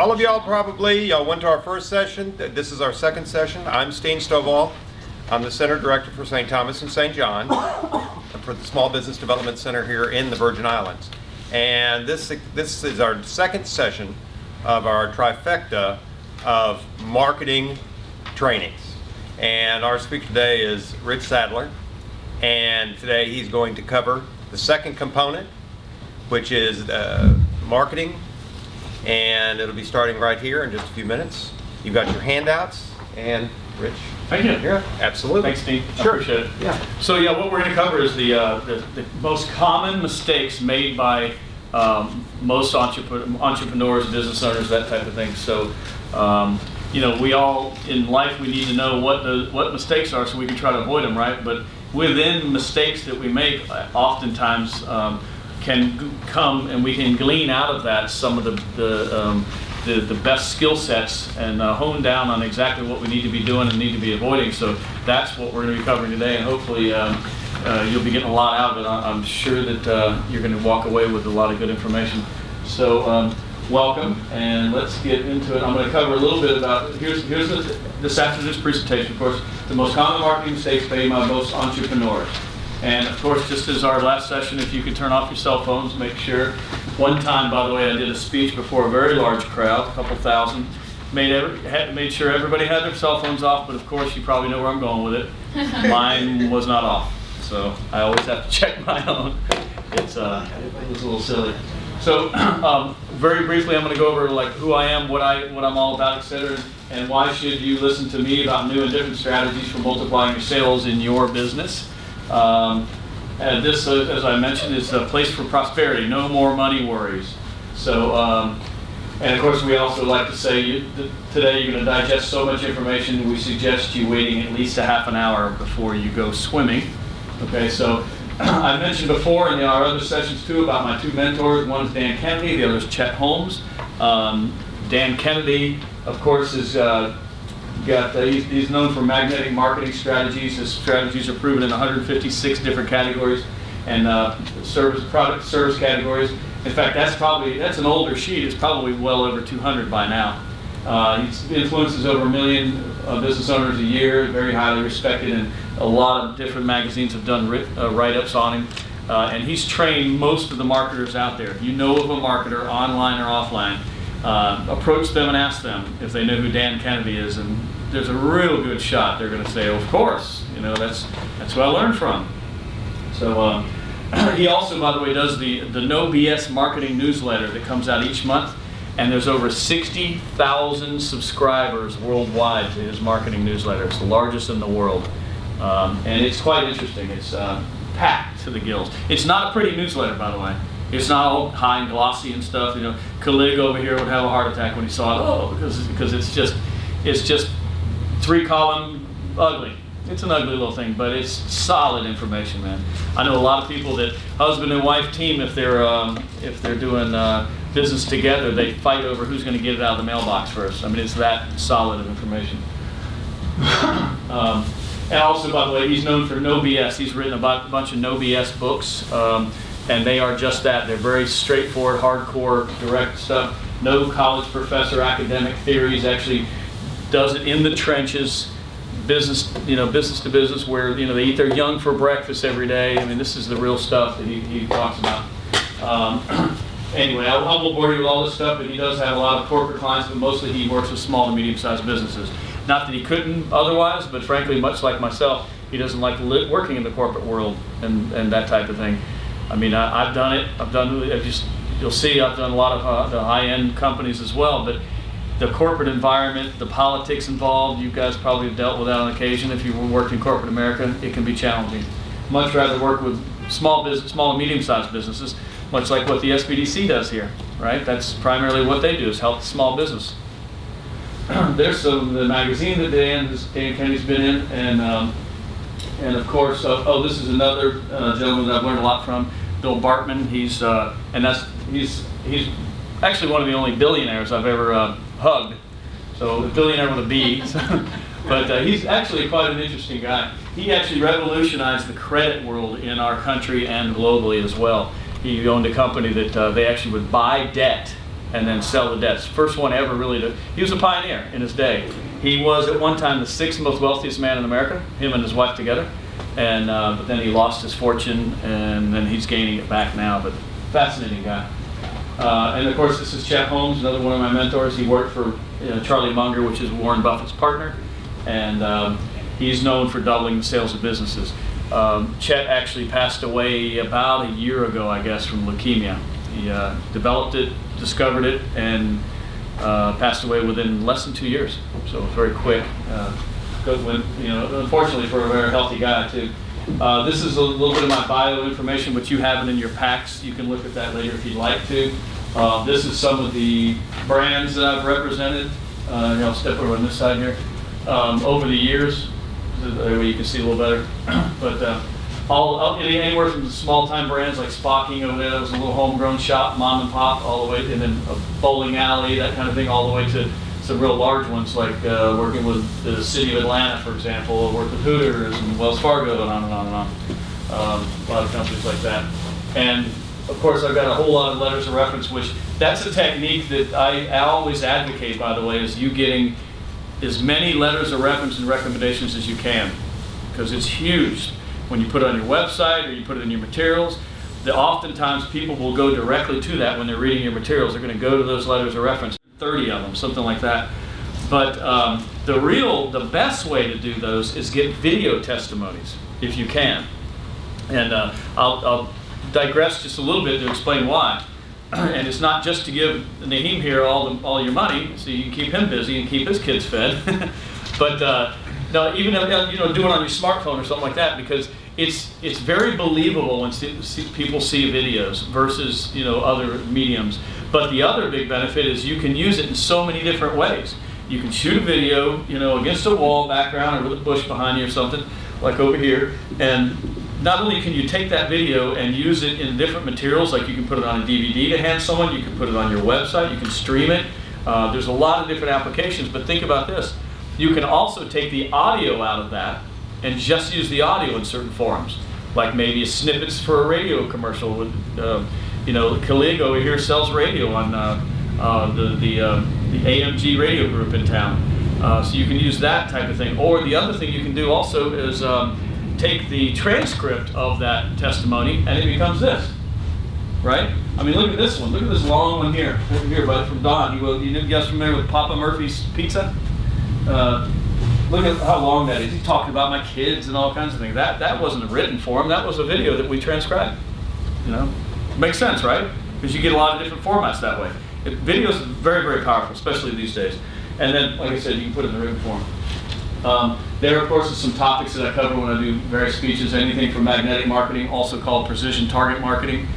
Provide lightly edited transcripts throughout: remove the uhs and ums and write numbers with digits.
All of y'all probably went to our first session. This is our second session. I'm Steen Stovall. I'm the Center Director for St. Thomas and St. John and for the Small Business Development Center here in the Virgin Islands. And this is our second session of our trifecta of marketing trainings. And our speaker today is Rich Sadler. And today he's going to cover the second component, which is marketing. And it'll be starting right here in just a few minutes. You've got your handouts, and Rich. Thank you. Yeah, absolutely. Thanks, Steve. Sure. I appreciate it. Yeah. So what we're going to cover is the most common mistakes made by most entrepreneurs, business owners, that type of thing. So, we all in life, we need to know what mistakes are so we can try to avoid them, right? But within mistakes that we make, oftentimes can come and we can glean out of that some of the best skill sets and hone down on exactly what we need to be doing and need to be avoiding. So that's what we're going to be covering today, and hopefully you'll be getting a lot out of it. I'm sure that you're going to walk away with a lot of good information. So welcome, and let's get into it. I'm going to cover a little bit about, this afternoon's presentation, of course, the most common marketing mistakes made by most entrepreneurs. And of course, just as our last session, if you could turn off your cell phones, make sure. One time, by the way, I did a speech before a very large crowd, a couple thousand, made sure everybody had their cell phones off, but of course you probably know where I'm going with it. Mine was not off, so I always have to check my own. It was a little silly. So very briefly, I'm going to go over who I am, what I'm all about, etc., and why should you listen to me about new and different strategies for multiplying your sales in your business. And this, as I mentioned, is a place for prosperity. No more money worries. So, and of course, we also like to say today you're going to digest so much information. We suggest you waiting at least a half an hour before you go swimming. Okay, so I mentioned before in our other sessions too about my two mentors. One is Dan Kennedy, the other is Chet Holmes. Dan Kennedy, of course, is he's known for magnetic marketing strategies. His strategies are proven in 156 different categories and product service categories. In fact, that's an older sheet. It's probably well over 200 by now. He influences over 1 million business owners a year, very highly respected, and a lot of different magazines have done write-ups on him. And he's trained most of the marketers out there. If you know of a marketer, online or offline, approach them and ask them if they know who Dan Kennedy is, and there's a real good shot they're going to say, of course, that's who I learned from. So he also, by the way, does the No BS marketing newsletter that comes out each month, and there's over 60,000 subscribers worldwide to his marketing newsletter. It's the largest in the world, and it's quite interesting. It's packed to the gills. It's not a pretty newsletter, by the way. It's not all high and glossy and stuff. Khalid over here would have a heart attack when he saw it. Because it's just 3-column ugly. It's an ugly little thing, but it's solid information, man. I know a lot of people that husband and wife team, if they're doing business together, they fight over who's going to get it out of the mailbox first. I mean, it's that solid of information. And also, by the way, he's known for No BS. He's written a bunch of No BS books. And they are just that. They're very straightforward, hardcore, direct stuff. No college professor academic theories. Actually does it in the trenches, business to business, where they eat their young for breakfast every day. I mean, this is the real stuff that he talks about. Anyway, I won't bore you with all this stuff, but he does have a lot of corporate clients, but mostly he works with small to medium-sized businesses. Not that he couldn't otherwise, but frankly, much like myself, he doesn't like working in the corporate world and that type of thing. I mean, I've done it. You'll see I've done a lot of the high-end companies as well, but the corporate environment, the politics involved, you guys probably have dealt with that on occasion. If you worked in corporate America, it can be challenging. Much rather work with small and medium-sized businesses, much like what the SBDC does here, right? That's primarily what they do, is help small business. There's the magazine that Dan Kennedy's been in, and of course, this is another gentleman that I've learned a lot from, Bill Bartman. He's actually one of the only billionaires I've ever hugged. So a billionaire with a B. But he's actually quite an interesting guy. He actually revolutionized the credit world in our country and globally as well. He owned a company that they actually would buy debt and then sell the debts. First one ever really he was a pioneer in his day. He was at one time the 6th most wealthiest man in America, him and his wife together. And but then he lost his fortune, and then he's gaining it back now. But fascinating guy. And of course, this is Chet Holmes, another one of my mentors. He worked for Charlie Munger, which is Warren Buffett's partner, and he's known for doubling the sales of businesses. Chet actually passed away about a year ago, I guess, from leukemia. He developed it, discovered it, and passed away within less than 2 years. So very quick. Unfortunately for a very healthy guy too. This is a little bit of my bio information, but you have it in your packs. You can look at that later if you'd like to. This is some of the brands that I've represented. I'll step over on this side here. Over the years, that way you can see a little better. But anywhere from the small-time brands like Spocking over there, that was a little homegrown shop, mom and pop, all the way, and then a bowling alley, that kind of thing, all the way to some real large ones like working with the city of Atlanta, for example, worked with Hooters and Wells Fargo, and on and on and on. A lot of companies like that. And of course, I've got a whole lot of letters of reference, which that's a technique that I always advocate, by the way, is you getting as many letters of reference and recommendations as you can, because it's huge. When you put it on your website or you put it in your materials, oftentimes people will go directly to that when they're reading your materials. They're going to go to those letters of reference, 30 of them, something like that. But the best way to do those is get video testimonies, if you can. And I'll digress just a little bit to explain why. And it's not just to give Naheem here all your money, so you can keep him busy and keep his kids fed. But no, even do it on your smartphone or something like that, because it's very believable when people see videos versus other mediums. But the other big benefit is you can use it in so many different ways. You can shoot a video, against a wall background or with a bush behind you or something, like over here. And not only can you take that video and use it in different materials, like you can put it on a DVD to hand someone, you can put it on your website, you can stream it. There's a lot of different applications, but think about this. You can also take the audio out of that and just use the audio in certain forums, like maybe snippets for a radio commercial with, Kalig over here sells radio on the AMG radio group in town. So you can use that type of thing. Or the other thing you can do also is take the transcript of that testimony and it becomes this, right? I mean, look at this one. Look at this long one here, over here, but from Don. You guys familiar with Papa Murphy's Pizza? Look at how long that is. He's talking about my kids and all kinds of things. That wasn't a written form. That was a video that we transcribed. Makes sense, right? Because you get a lot of different formats that way. Video is very, very powerful, especially these days. And then, like I said, you can put it in the written form. There, of course, are some topics that I cover when I do various speeches. Anything from magnetic marketing, also called precision target marketing,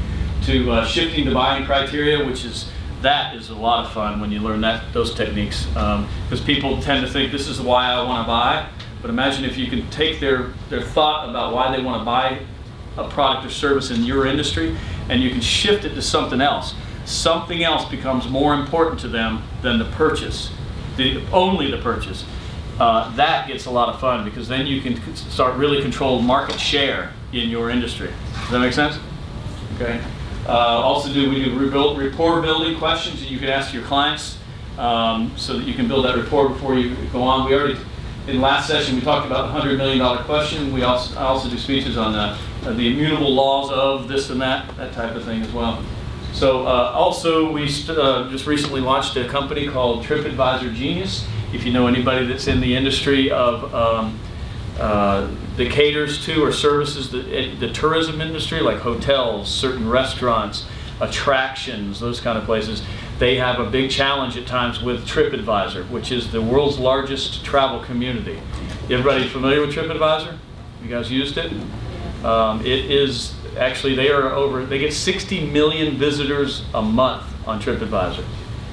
to shifting the buying criteria, which is a lot of fun when you learn those techniques, because people tend to think this is why I want to buy. But imagine if you can take their thought about why they want to buy a product or service in your industry, and you can shift it to something else. Something else becomes more important to them than the purchase, only the purchase. That gets a lot of fun, because then you can start really control market share in your industry. Does that make sense? Okay. Also, we do rapport building questions that you can ask your clients, so that you can build that rapport before you go on. We already, in the last session, we talked about the $100 million question. I also do speeches on the immutable laws of this and that type of thing as well. So also, we just recently launched a company called TripAdvisor Genius. If you know anybody that's in the industry of that caters to or services the tourism industry, like hotels, certain restaurants, attractions, those kind of places, they have a big challenge at times with TripAdvisor, which is the world's largest travel community. Everybody familiar with TripAdvisor? You guys used it? It is actually, they get 60 million visitors a month on TripAdvisor.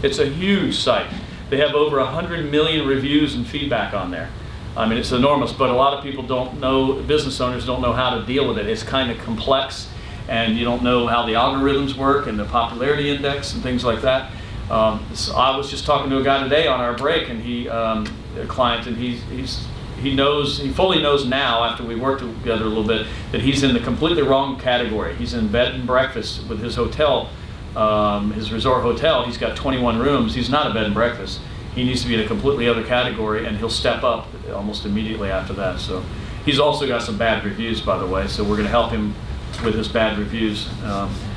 It's a huge site. They have over 100 million reviews and feedback on there. I mean, it's enormous, but a lot of people don't know, business owners don't know how to deal with it. It's kind of complex, and you don't know how the algorithms work and the popularity index and things like that. So I was just talking to a guy today on our break, and a client, and he fully knows now, after we worked together a little bit, that he's in the completely wrong category. He's in bed and breakfast with his hotel his resort hotel, he's got 21 rooms. He's not a bed and breakfast. He needs to be in a completely other category, and he'll step up almost immediately after that. So he's also got some bad reviews, by the way, so we're going to help him with his bad reviews.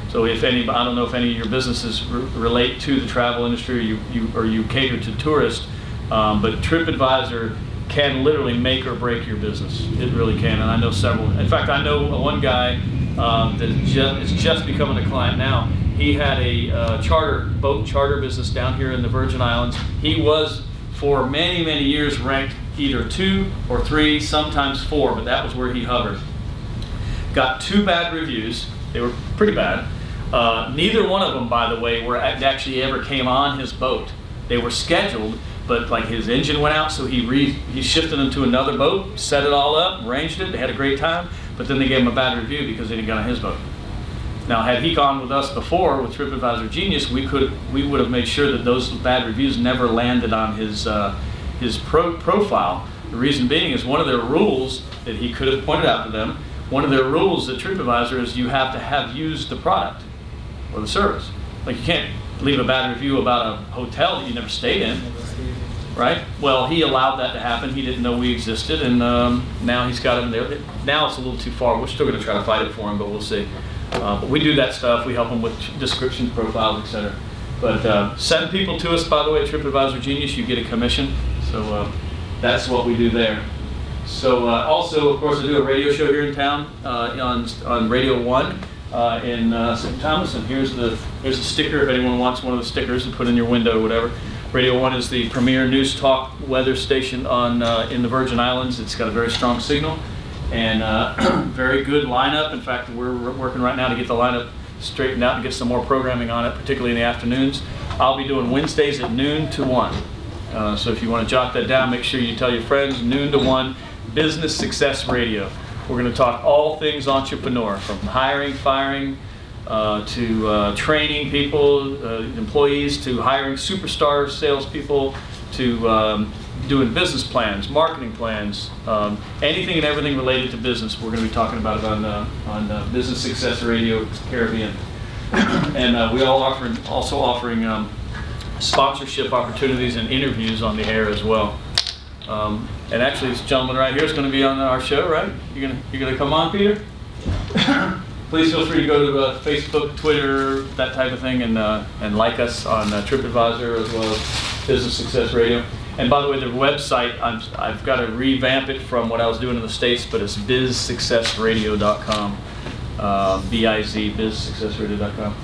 So if any, I don't know if any of your businesses relate to the travel industry, or you cater to tourists, but TripAdvisor can literally make or break your business. It really can, and I know several. In fact, I know one guy that is just becoming a client now. He had a boat charter business down here in the Virgin Islands. He was, for many, many years, ranked either 2 or 3, sometimes 4, but that was where he hovered. Got 2 bad reviews. They were pretty bad. Neither one of them, by the way, actually ever came on his boat. They were scheduled, but like his engine went out, so he shifted them to another boat, set it all up, arranged it. They had a great time, but then they gave him a bad review because they didn't get on his boat. Now, had he gone with us before with TripAdvisor Genius, we would have made sure that those bad reviews never landed on his profile. The reason being is one of their rules that he could have pointed out to them. One of their rules at TripAdvisor is you have to have used the product or the service. Like, you can't leave a bad review about a hotel that you never stayed in, right? Well, he allowed that to happen. He didn't know we existed, and now he's got him there. Now it's a little too far. We're still going to try to fight it for him, but we'll see. But we do that stuff. We help them with descriptions, profiles, etc. But send people to us, by the way, TripAdvisor Genius. You get a commission. So that's what we do there. So also, of course, I do a radio show here in town on Radio 1 in St. Thomas. And here's the sticker if anyone wants one of the stickers to put in your window or whatever. Radio 1 is the premier news talk weather station in the Virgin Islands. It's got a very strong signal and very good lineup. In fact, we're working right now to get the lineup straightened out and get some more programming on it, particularly in the afternoons. I'll be doing Wednesdays at noon to 1. So if you want to jot that down, make sure you tell your friends, noon to 1, Business Success Radio. We're going to talk all things entrepreneur, from hiring, firing, to training people, employees, to hiring superstar salespeople, to doing business plans, marketing plans, anything and everything related to business. We're going to be talking about it on Business Success Radio Caribbean. And we also offering sponsorship opportunities and interviews on the air as well. And actually, this gentleman right here is going to be on our show, right? You're gonna come on, Peter? Please feel free to go to Facebook, Twitter, that type of thing, and like us on TripAdvisor as well as Business Success Radio. And by the way, the website, I've got to revamp it from what I was doing in the States, but it's bizsuccessradio.com. B-I-Z, bizsuccessradio.com.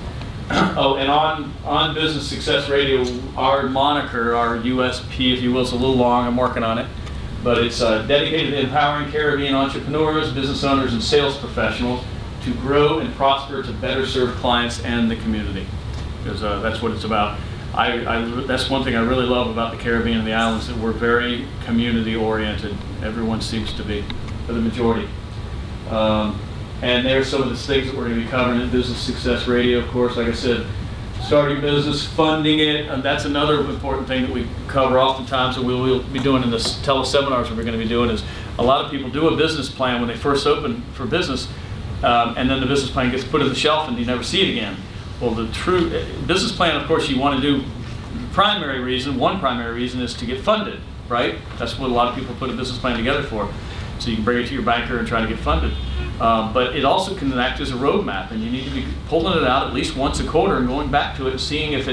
Oh, and on Business Success Radio, our moniker, our USP, if you will, it's a little long, I'm working on it, but it's dedicated to empowering Caribbean entrepreneurs, business owners, and sales professionals to grow and prosper to better serve clients and the community, because that's what it's about. That's one thing I really love about the Caribbean and the islands, that we're very community oriented. Everyone seems to be, for the majority. And there's some of the things that we're going to be covering in Business Success Radio, of course. Like I said, starting business, funding it, and that's another important thing that we cover oftentimes, and we'll be doing in the teleseminars we're going to be doing, is a lot of people do a business plan when they first open for business, and then the business plan gets put on the shelf and you never see it again. Well, the true business plan, of course, you want to do, one primary reason is to get funded, right? That's what a lot of people put a business plan together for. So you can bring it to your banker and try to get funded. But it also can act as a roadmap, and you need to be pulling it out at least once a quarter and going back to it and seeing if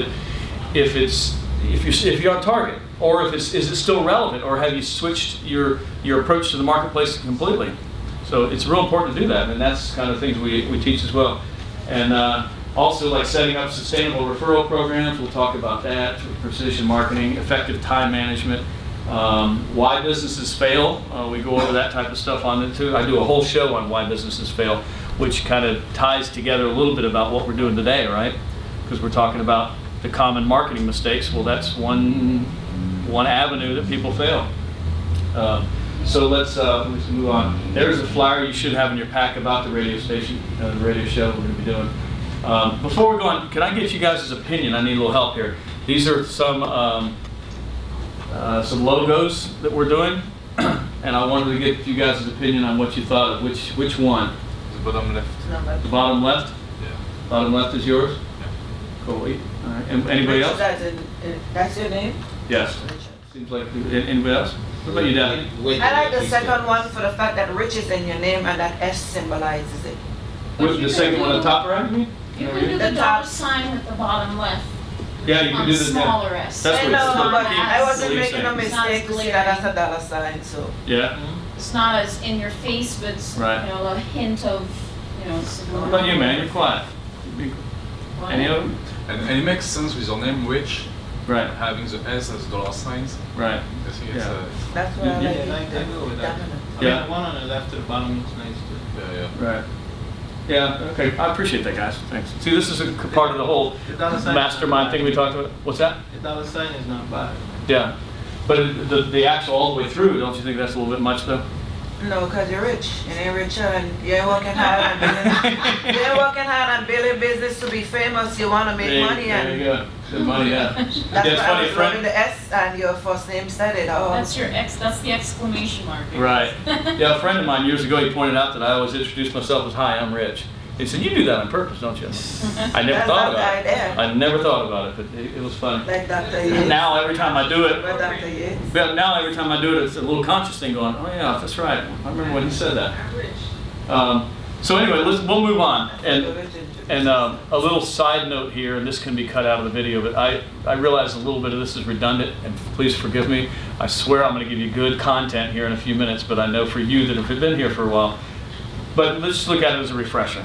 you're on target, or is it still relevant, or have you switched your approach to the marketplace completely? So it's real important to do that, and that's kind of things we teach as well. And also, like setting up sustainable referral programs, we'll talk about that, precision marketing, effective time management. Why businesses fail, we go over that type of stuff on it too. I do a whole show on why businesses fail, which kind of ties together a little bit about what we're doing today, right? Because we're talking about the common marketing mistakes. Well, that's one avenue that people fail. So let's move on. There's a flyer you should have in your pack about the radio station, the radio show we're going to be doing. Before we go on, can I get you guys' opinion? I need a little help here. These are some logos that we're doing, and I wanted to get you guys' opinion on what you thought of which one. The bottom left. The bottom left? Yeah. Bottom left is yours? Coley. All right. And anybody else? That's your name? Yes. Seems like, anybody else? What about you, Dan? I like the second one for the fact that rich is in your name and that S symbolizes it. What's the second one on the top right, you mean? You can do the dollar sign at the bottom left. Yeah, you can On do the smaller S. That's I what know, it's but like. I wasn't Believe making a saying. It's not mistake as to see that that's a dollar sign, so. Yeah. It's not as in your face, but it's, Right. you know, a hint of, you know, it's What about you, man? You're quiet. Any of them? And it makes sense with your name, Rich, Right, having the S as dollar signs. right. I think it's, Yeah. That's why I Yeah, like I like that. Go with that. dominant. I mean, Yeah. the one on the left at the bottom looks nice too. yeah. Right. Yeah, okay, I appreciate that, guys, thanks. See, this is a part of the whole The dollar sign is mastermind not thing bad. we talked about. What's that? The dollar sign is not bad. Yeah, but the actual all the way through, don't you think that's a little bit much, though? No, because you're rich and you're richer and you're working hard and building business to be famous. You want to make money There you and go, good money, yeah. that's Yeah, it's why I funny, was friend. running the S and your first name said it all. That's your that's the exclamation mark. Right. Yeah, a friend of mine years ago, he pointed out that I always introduce myself as, "Hi, I'm Rich." He said, "You do that on purpose, don't you?" I never That's thought not about it. idea. I never thought about it, but it was funny. Like Dr. Yates. Now, every time I do it, But Dr. Yates. but now every time I do it, it's a little conscious thing going, "Oh yeah, that's right. I remember when he said that." So anyway, we'll move on. And a little side note here, and this can be cut out of the video, but I realize a little bit of this is redundant, and please forgive me. I swear I'm going to give you good content here in a few minutes, but I know for you that have been here for a while. But let's just look at it as a refresher,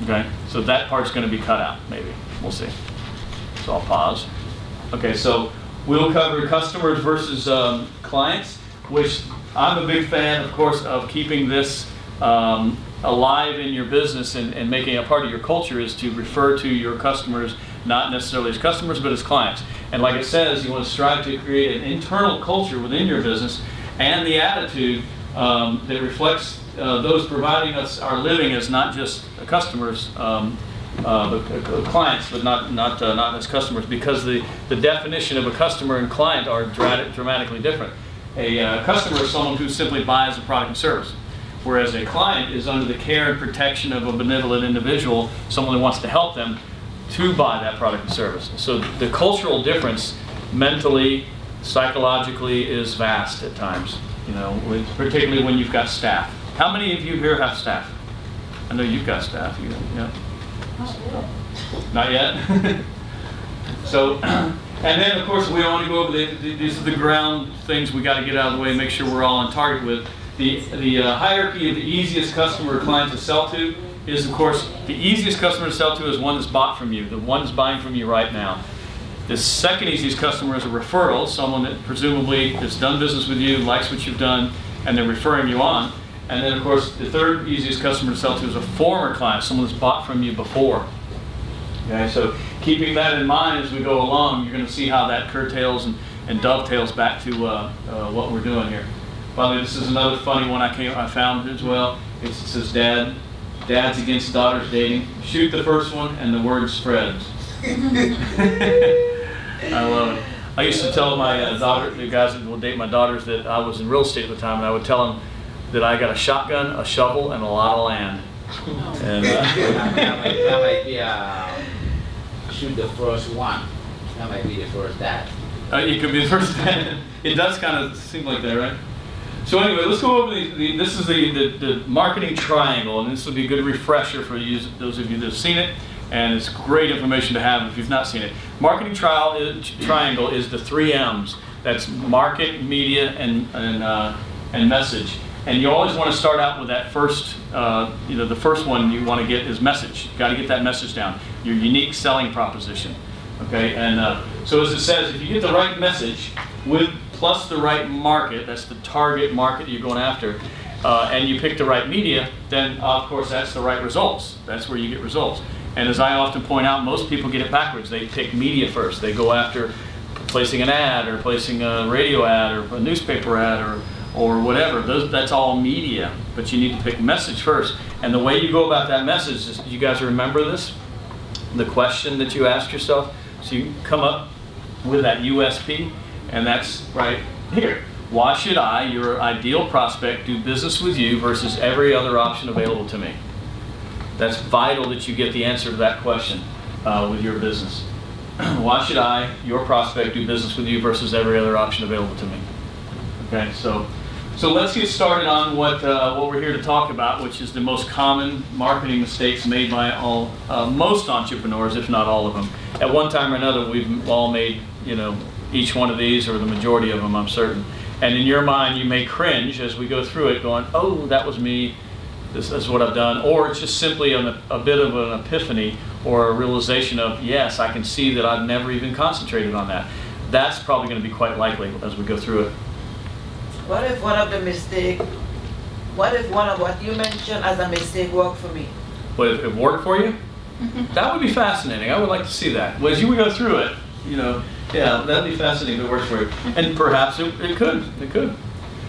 okay? So that part's going to be cut out, maybe. We'll see. So I'll pause. Okay, so we'll cover customers versus clients, which I'm a big fan, of course, of keeping this alive in your business and making it a part of your culture is to refer to your customers not necessarily as customers but as clients. And like it says, you want to strive to create an internal culture within your business and the attitude that reflects those providing us our living as not just customers, but clients, but not as customers, because the definition of a customer and client are dramatically different. A customer is someone who simply buys a product and service, whereas a client is under the care and protection of a benevolent individual, someone who wants to help them to buy that product and service. So the cultural difference mentally, psychologically is vast at times, you know, particularly when you've got staff. How many of you here have staff? I know you've got staff. Yeah. Not yet? So, and then of course we want to go over these are the ground things we got to get out of the way and make sure we're all on target with. The hierarchy of the easiest customer or client to sell to is, of course, the easiest customer to sell to is one that's bought from you, the one that's buying from you right now. The second easiest customer is a referral, someone that presumably has done business with you, likes what you've done, and they're referring you on. And then, of course, the third easiest customer to sell to is a former client, someone that's bought from you before. Okay, so keeping that in mind as we go along, you're going to see how that curtails and dovetails back to what we're doing here. By the way, this is another funny one I found as well. It says, Dad's against daughters dating. Shoot the first one, and the word spreads. I love it. I used to tell my the guys that will date my daughters, that I was in real estate at the time, and I would tell them that I got a shotgun, a shovel, and a lot of land. And, that might be shoot the first one. That might be the first dad. it could be the first time. It does kind of seem like that, right? So anyway, let's go over this is the marketing triangle, and this will be a good refresher for you, those of you that have seen it, and it's great information to have if you've not seen it. Marketing triangle is the 3 M's. That's market, media, and message. And you always want to start out with that first, the first one you want to get is message. You got to get that message down. Your unique selling proposition. Okay, and so as it says, if you get the right message plus the right market, that's the target market you're going after, and you pick the right media, then of course that's the right results. That's where you get results. And as I often point out, most people get it backwards. They pick media first. They go after placing an ad or placing a radio ad or a newspaper ad or whatever. That's all media, but you need to pick message first. And the way you go about that message is, you guys remember this? The question that you ask yourself. So you come up with that USP, and that's right here. Why should I, your ideal prospect, do business with you versus every other option available to me? That's vital that you get the answer to that question with your business. why should I, your prospect, do business with you versus every other option available to me? Okay, so let's get started on what we're here to talk about, which is the most common marketing mistakes made by most entrepreneurs, if not all of them. At one time or another, we've all made, each one of these, or the majority of them, I'm certain. And in your mind, you may cringe as we go through it, going, "Oh, that was me. This is what I've done," or it's just simply a bit of an epiphany or a realization of, yes, I can see that I've never even concentrated on that. That's probably going to be quite likely as we go through it. What if one of what you mentioned as a mistake worked for me? But if it worked for you, that would be fascinating. I would like to see that. Well, as you would go through it, yeah, that'd be fascinating if it works for you. And perhaps it could. It could.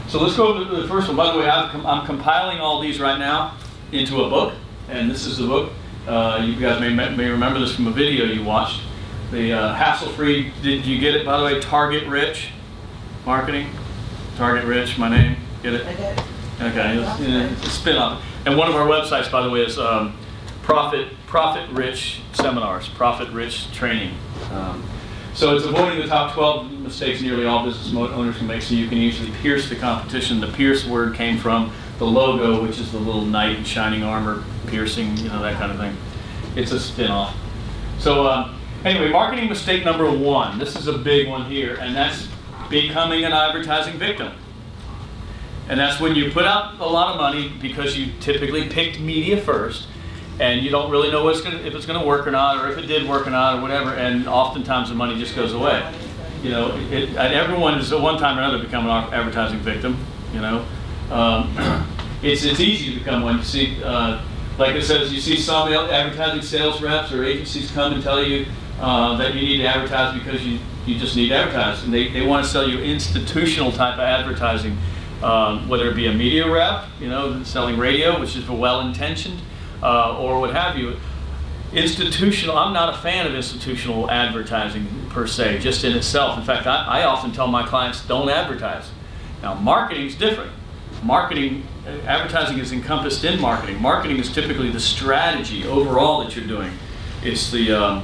So let's go to the first one. By the way, I'm compiling all these right now into a book, and this is the book. You guys may remember this from a video you watched. The hassle-free. Did you get it? By the way, Target Rich Marketing. Target Rich, my name. Get it? I get it. Okay, it's a spin-off. And one of our websites, by the way, is Profit Rich Seminars, Profit Rich Training. So it's avoiding the top 12 mistakes nearly all business owners can make so you can easily pierce the competition. The pierce word came from the logo, which is the little knight in shining armor, piercing, that kind of thing. It's a spin-off. So anyway, marketing mistake number 1. This is a big one here, and that's becoming an advertising victim. And that's when you put out a lot of money because you typically picked media first, and you don't really know if it's going to work or not, or if it did work or not, or whatever, and oftentimes the money just goes away. And everyone has at one time or another become an advertising victim. It's easy to become one. You see, like it says, you see some advertising sales reps or agencies come and tell you that you need to advertise because you just need to advertise, and they want to sell you institutional type of advertising, whether it be a media rep, selling radio, which is well-intentioned, or what have you. Institutional, I'm not a fan of institutional advertising per se, just in itself. In fact, I often tell my clients, don't advertise. Now, marketing's different. Advertising is encompassed in marketing. Marketing is typically the strategy overall that you're doing. It's the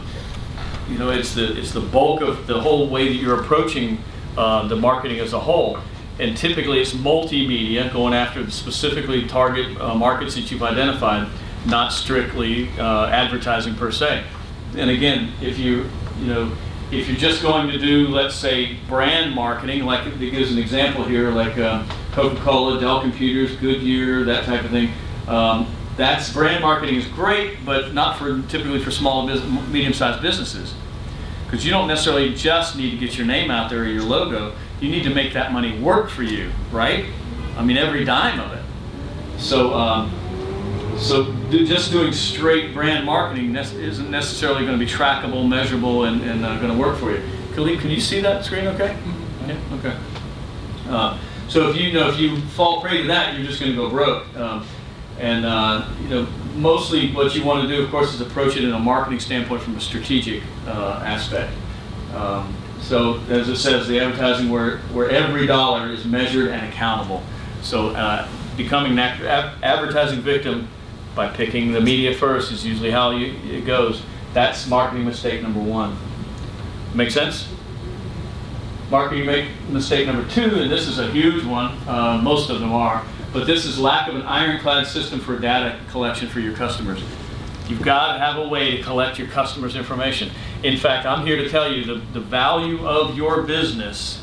it's the bulk of the whole way that you're approaching the marketing as a whole. And typically it's multimedia, going after the specifically target markets that you've identified, not strictly advertising per se. And again, if you're just going to do, let's say, brand marketing, like it gives an example here, like Coca-Cola, Dell Computers, Goodyear, that type of thing. That's brand marketing is great, but not typically for small and medium-sized businesses, because you don't necessarily just need to get your name out there or your logo. You need to make that money work for you, right? I mean, every dime of it. So just doing straight brand marketing isn't necessarily going to be trackable, measurable, and going to work for you. Khalid, can you see that screen? Okay. Yeah. Okay. So if you fall prey to that, you're just going to go broke. Mostly what you want to do, of course, is approach it in a marketing standpoint from a strategic aspect. So as it says, the advertising where every dollar is measured and accountable. So becoming an advertising victim by picking the media first is usually how it goes. That's marketing mistake number 1. Make sense? Marketing mistake number 2, and this is a huge one, most of them are, but this is lack of an ironclad system for data collection for your customers. You've got to have a way to collect your customers' information. In fact, I'm here to tell you the value of your business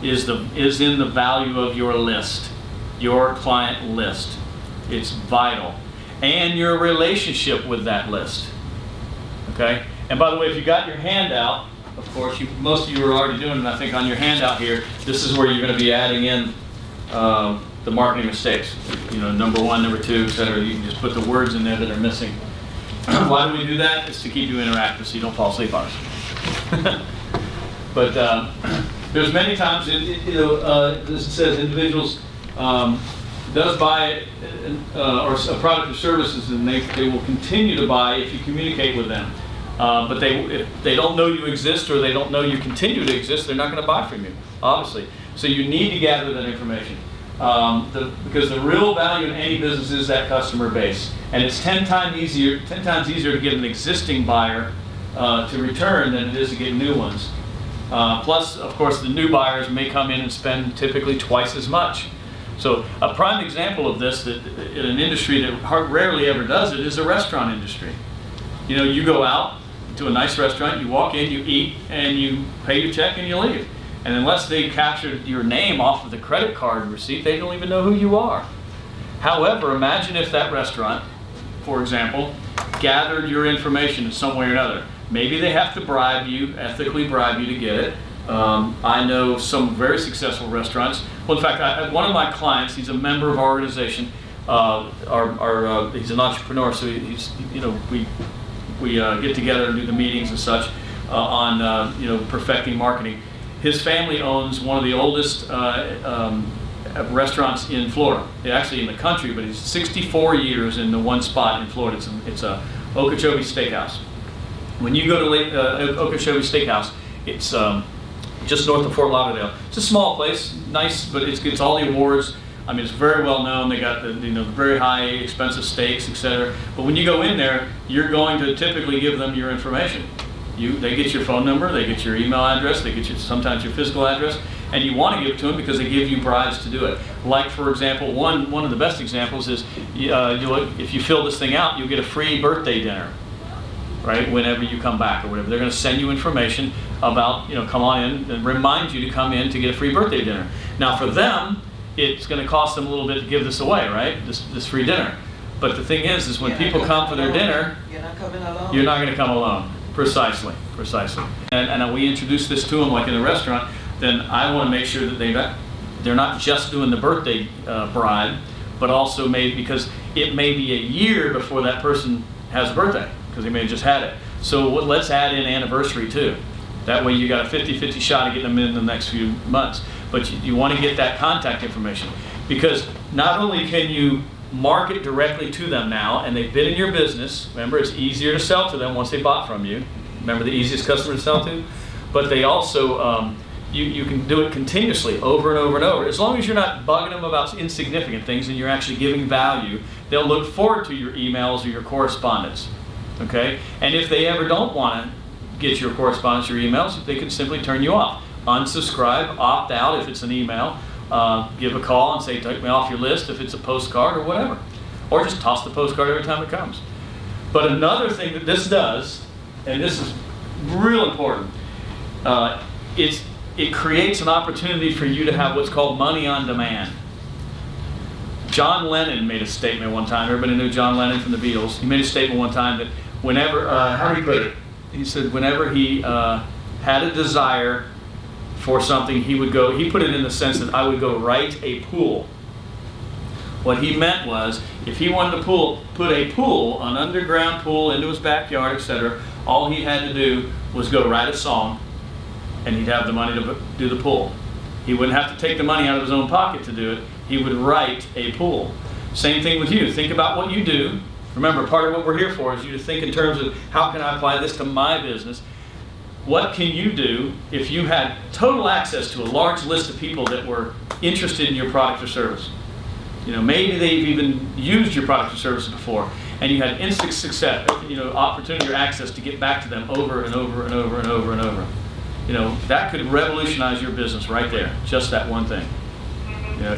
is in the value of your list, your client list. It's vital. And your relationship with that list. Okay? And by the way, if you got your handout, of course, most of you are already doing it, I think on your handout here, this is where you're going to be adding in the marketing mistakes. Number 1, number 2, etc. You can just put the words in there that are missing. Why do we do that? It's to keep you interactive so you don't fall asleep on us. But there's many times, this says individuals does buy or a product or services, and they will continue to buy if you communicate with them. But if they don't know you exist or they don't know you continue to exist, they're not going to buy from you, obviously. So you need to gather that information. Because the real value in any business is that customer base. And it's 10 times easier to get an existing buyer to return than it is to get new ones. Plus, of course, the new buyers may come in and spend typically twice as much. So a prime example of this, that in an industry that rarely ever does it, is the restaurant industry. You know, you go out to a nice restaurant, you walk in, you eat, and you pay your check and you leave. And unless they captured your name off of the credit card receipt, they don't even know who you are. However, imagine if that restaurant, for example, gathered your information in some way or another. Maybe they have to bribe you, ethically bribe you to get it. I know some very successful restaurants. Well, in fact, one of my clients, he's a member of our organization. He's an entrepreneur, so he's, you know, we get together and do the meetings and such on you know, perfecting marketing. His family owns one of the oldest restaurants in Florida, actually in the country, but he's 64 years in the one spot in Florida. It's a Okeechobee Steakhouse. When you go to Okeechobee Steakhouse, it's just north of Fort Lauderdale. It's a small place, nice, but it gets all the awards. I mean, it's very well known. They got the, you know, the very high, expensive steaks, etc. But when you go in there, you're going to typically give them your information. They get your phone number, they get your email address, they get sometimes your physical address, and you want to give it to them because they give you bribes to do it. Like, for example, one of the best examples is if you fill this thing out, you'll get a free birthday dinner, right? Whenever you come back or whatever, they're going to send you information about, you know, come on in and remind you to come in to get a free birthday dinner. Now, for them, it's going to cost them a little bit to give this away, right? This free dinner. But the thing is when people come for their dinner, you're not coming alone. you're not going to come alone. Precisely. And we introduce this to them like in a restaurant, then I want to make sure that they're not just doing the birthday bribe, but also because it may be a year before that person has a birthday, because they may have just had it. So let's add in anniversary too. That way you got a 50-50 shot of getting them in the next few months. But you want to get that contact information, because not only can you market directly to them now, and they've been in your business. Remember, it's easier to sell to them once they bought from you. Remember, the easiest customer to sell to? But they also, you can do it continuously over and over and over. As long as you're not bugging them about insignificant things and you're actually giving value, they'll look forward to your emails or your correspondence, okay? And if they ever don't want to get your correspondence or emails, they can simply turn you off. Unsubscribe, opt out if it's an email. Give a call and say, take me off your list if it's a postcard or whatever. Or just toss the postcard every time it comes. But another thing that this does, and this is real important, it creates an opportunity for you to have what's called money on demand. John Lennon made a statement one time. Everybody knew John Lennon from the Beatles. He made a statement one time that whenever, how did he put it? He said whenever he had a desire for something, he put it in the sense that I would go write a pool. What he meant was, if he wanted to put a pool, an underground pool, into his backyard, etc., all he had to do was go write a song, and he'd have the money to do the pool. He wouldn't have to take the money out of his own pocket to do it. He would write a pool. Same thing with you. Think about what you do. Remember, part of what we're here for is you to think in terms of, how can I apply this to my business? What can you do if you had total access to a large list of people that were interested in your product or service? You know, maybe they've even used your product or service before, and you had instant success, you know, opportunity or access to get back to them over and over and over and over and over. You know, that could revolutionize your business right there, just that one thing. You know,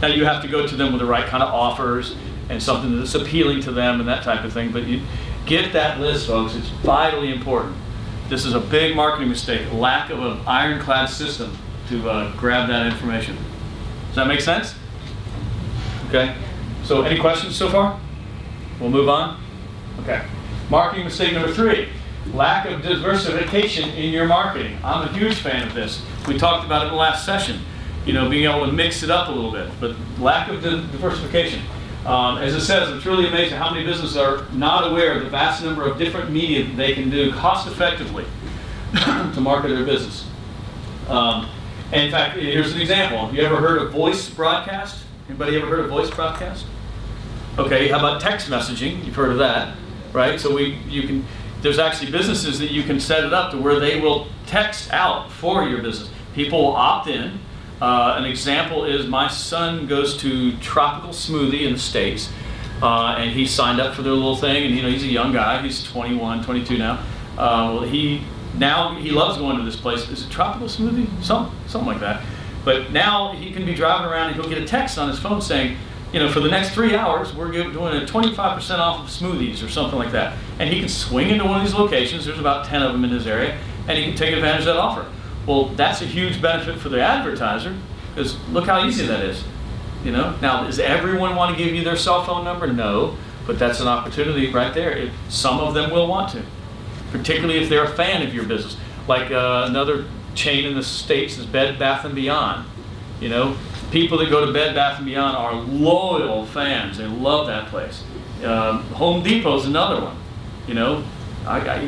now you have to go to them with the right kind of offers and something that's appealing to them and that type of thing, but you get that list, folks. It's vitally important. This is a big marketing mistake, lack of an ironclad system to grab that information. Does that make sense? Okay. So any questions so far? We'll move on. Okay. Marketing mistake number 3, lack of diversification in your marketing. I'm a huge fan of this. We talked about it in the last session. You know, being able to mix it up a little bit, but lack of diversification. As it says, it's really amazing how many businesses are not aware of the vast number of different media that they can do cost effectively to market their business. And in fact, here's an example. Have you ever heard of voice broadcast? Anybody ever heard of voice broadcast? Okay, how about text messaging? You've heard of that, right? So there's actually businesses that you can set it up to where they will text out for your business. People will opt in. An example is my son goes to Tropical Smoothie in the States, and he signed up for their little thing, and you know, he's a young guy, he's 21, 22 now, Well, he loves going to this place. Is it Tropical Smoothie? Something like that. But now he can be driving around and he'll get a text on his phone saying, for the next 3 hours, we're doing a 25% off of smoothies or something like that. And he can swing into one of these locations. There's about 10 of them in his area, and he can take advantage of that offer. Well, that's a huge benefit for the advertiser, because look how easy that is. Now, does everyone want to give you their cell phone number? No, but that's an opportunity right there. Some of them will want to, particularly if they're a fan of your business. Like another chain in the States is Bed Bath & Beyond. People that go to Bed Bath & Beyond are loyal fans. They love that place. Home Depot's another one.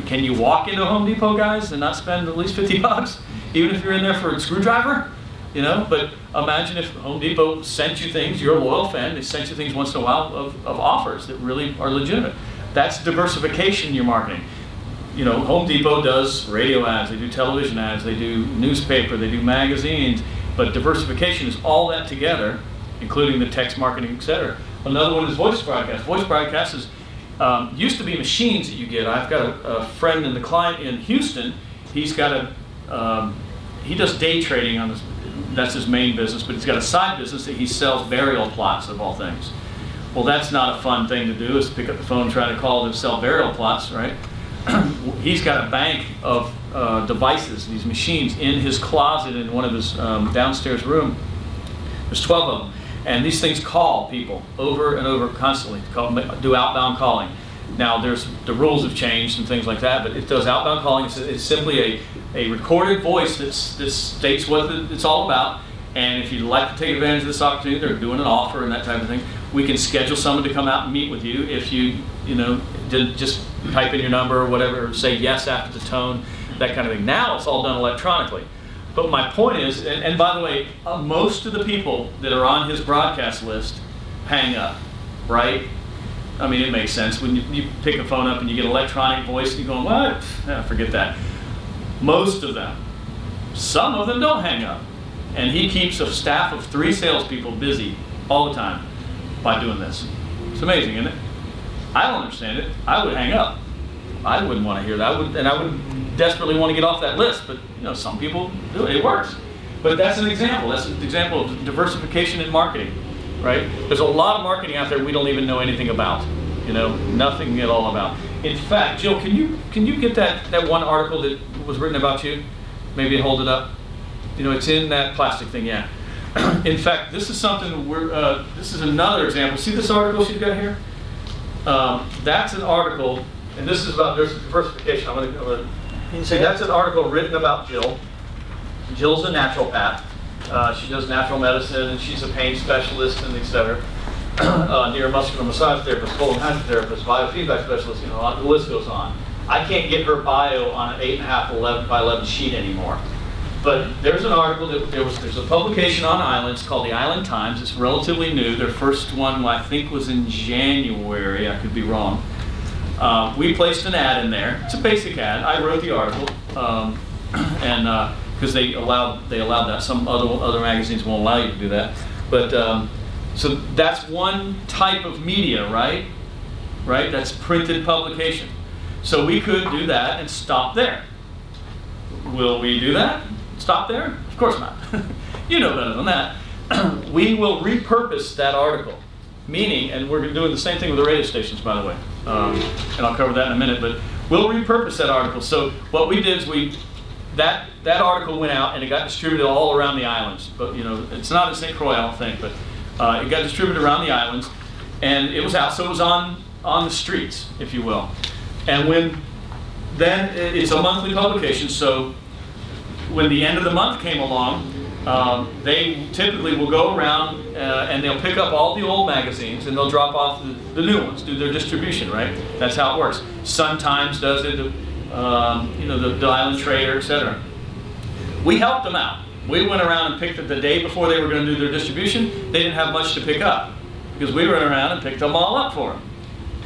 Can you walk into Home Depot, guys, and not spend at least $50, even if you're in there for a screwdriver? But imagine if Home Depot sent you things, you're a loyal fan, they sent you things once in a while of offers that really are legitimate. That's diversification in your marketing. Home Depot does radio ads, they do television ads, they do newspaper, they do magazines, but diversification is all that together, including the text marketing, etc. Another one is voice broadcast. Voice broadcast is used to be machines that you get. I've got a friend and the client in Houston. He's got he does day trading on this. That's his main business, but he's got a side business that he sells burial plots of all things. Well, that's not a fun thing to do, is pick up the phone and try to call them sell burial plots, right? He's got a bank of devices, these machines, in his closet in one of his downstairs room. There's 12 of them. And these things call people over and over constantly, do outbound calling. Now, the rules have changed and things like that, but it does outbound calling. It's simply a recorded voice that states what it's all about. And if you'd like to take advantage of this opportunity, they're doing an offer and that type of thing, we can schedule someone to come out and meet with you if you just type in your number or whatever, say yes after the tone, that kind of thing. Now it's all done electronically. But my point is, and by the way, most of the people that are on his broadcast list hang up, right? I mean, it makes sense. When you pick a phone up and you get electronic voice and you're going, what? Forget that. Most of them. Some of them don't hang up. And he keeps a staff of 3 salespeople busy all the time by doing this. It's amazing, isn't it? I don't understand it. I would hang up. I wouldn't want to hear that. I would desperately want to get off that list, but some people do it. It works. But that's an example. That's an example of diversification in marketing, right? There's a lot of marketing out there we don't even know anything about. Nothing at all about. In fact, Jill, can you get that one article that was written about you? Maybe hold it up. It's in that plastic thing, yeah. In fact, this is something this is another example. See this article she's got here? That's an article, and this is about diversification. See, that's an article written about Jill. Jill's a naturopath. She does natural medicine, and she's a pain specialist, and etc. Neuromuscular massage therapist, cold and hydrotherapist, biofeedback specialist. The list goes on. I can't get her bio on an 8.5 11 by 11 sheet anymore. But there's an article that there's a publication on Islands called the Island Times. It's relatively new. Their first one, I think, was in January. I could be wrong. We placed an ad in there. It's a basic ad. I wrote the article, and because they allowed that. Some other magazines won't allow you to do that. But so that's one type of media, right? Right. That's printed publication. So we could do that and stop there. Will we do that? Stop there? Of course not. You know better than that. We will repurpose that article. Meaning, and we're doing the same thing with the radio stations, by the way, and I'll cover that in a minute, but we'll repurpose that article. So what we did is that article went out and it got distributed all around the islands. But it's not in St. Croix, I don't think, but it got distributed around the islands, and it was out, so it was on the streets, if you will. And then it's a monthly publication, so when the end of the month came along, they typically will go around and they'll pick up all the old magazines and they'll drop off the new ones, do their distribution, right? That's how it works. Sun Times does it, the Island Trader, etc. We helped them out. We went around and picked it the day before they were going to do their distribution. They didn't have much to pick up because we went around and picked them all up for them.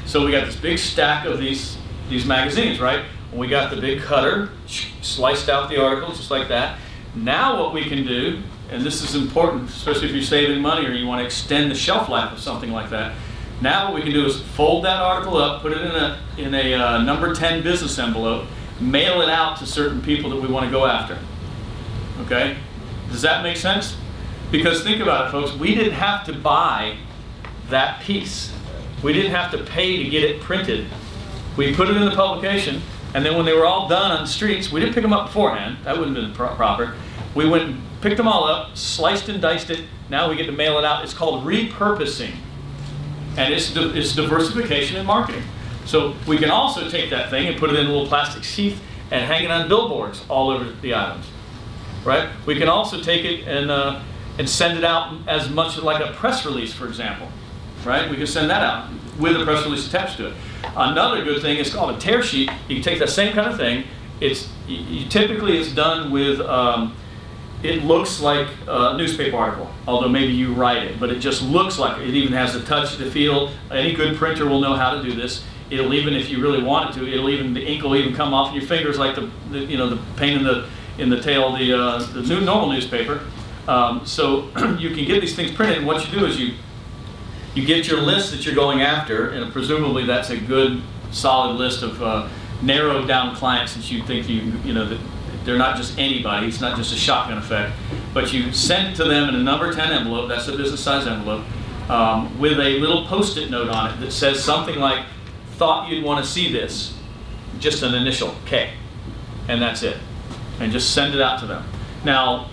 So we got this big stack of these magazines, right? We got the big cutter, sliced out the articles just like that. Now what we can do, and this is important, especially if you're saving money or you want to extend the shelf life of something like that. Now what we can do is fold that article up, put it in a number 10 business envelope, mail it out to certain people that we want to go after. Okay? Does that make sense? Because think about it, folks. We didn't have to buy that piece. We didn't have to pay to get it printed. We put it in the publication, and then when they were all done on the streets, we didn't pick them up beforehand. That wouldn't have been proper. We went and picked them all up, sliced and diced it. Now we get to mail it out. It's called repurposing. And it's diversification in marketing. So we can also take that thing and put it in a little plastic sheath and hang it on billboards all over the islands. Right? We can also take it and send it out as much like a press release, for example. Right? We can send that out with a press release attached to it. Another good thing is called a tear sheet. You can take that same kind of thing. Typically it's done with, it looks like a newspaper article, although maybe you write it, but it just looks like it. It even has the touch, the feel. Any good printer will know how to do this. It'll even, if you really want it to, the ink will even come off your fingers like the pain in the tail, the normal newspaper. So you can get these things printed, and what you do is you get your list that you're going after, and presumably that's a good, solid list of narrowed down clients that you think that they're not just anybody. It's not just a shotgun effect, but you send it to them in a number 10 envelope. That's a business size envelope with a little post-it note on it that says something like, "Thought you'd want to see this," just an initial K, and that's it, and just send it out to them. Now,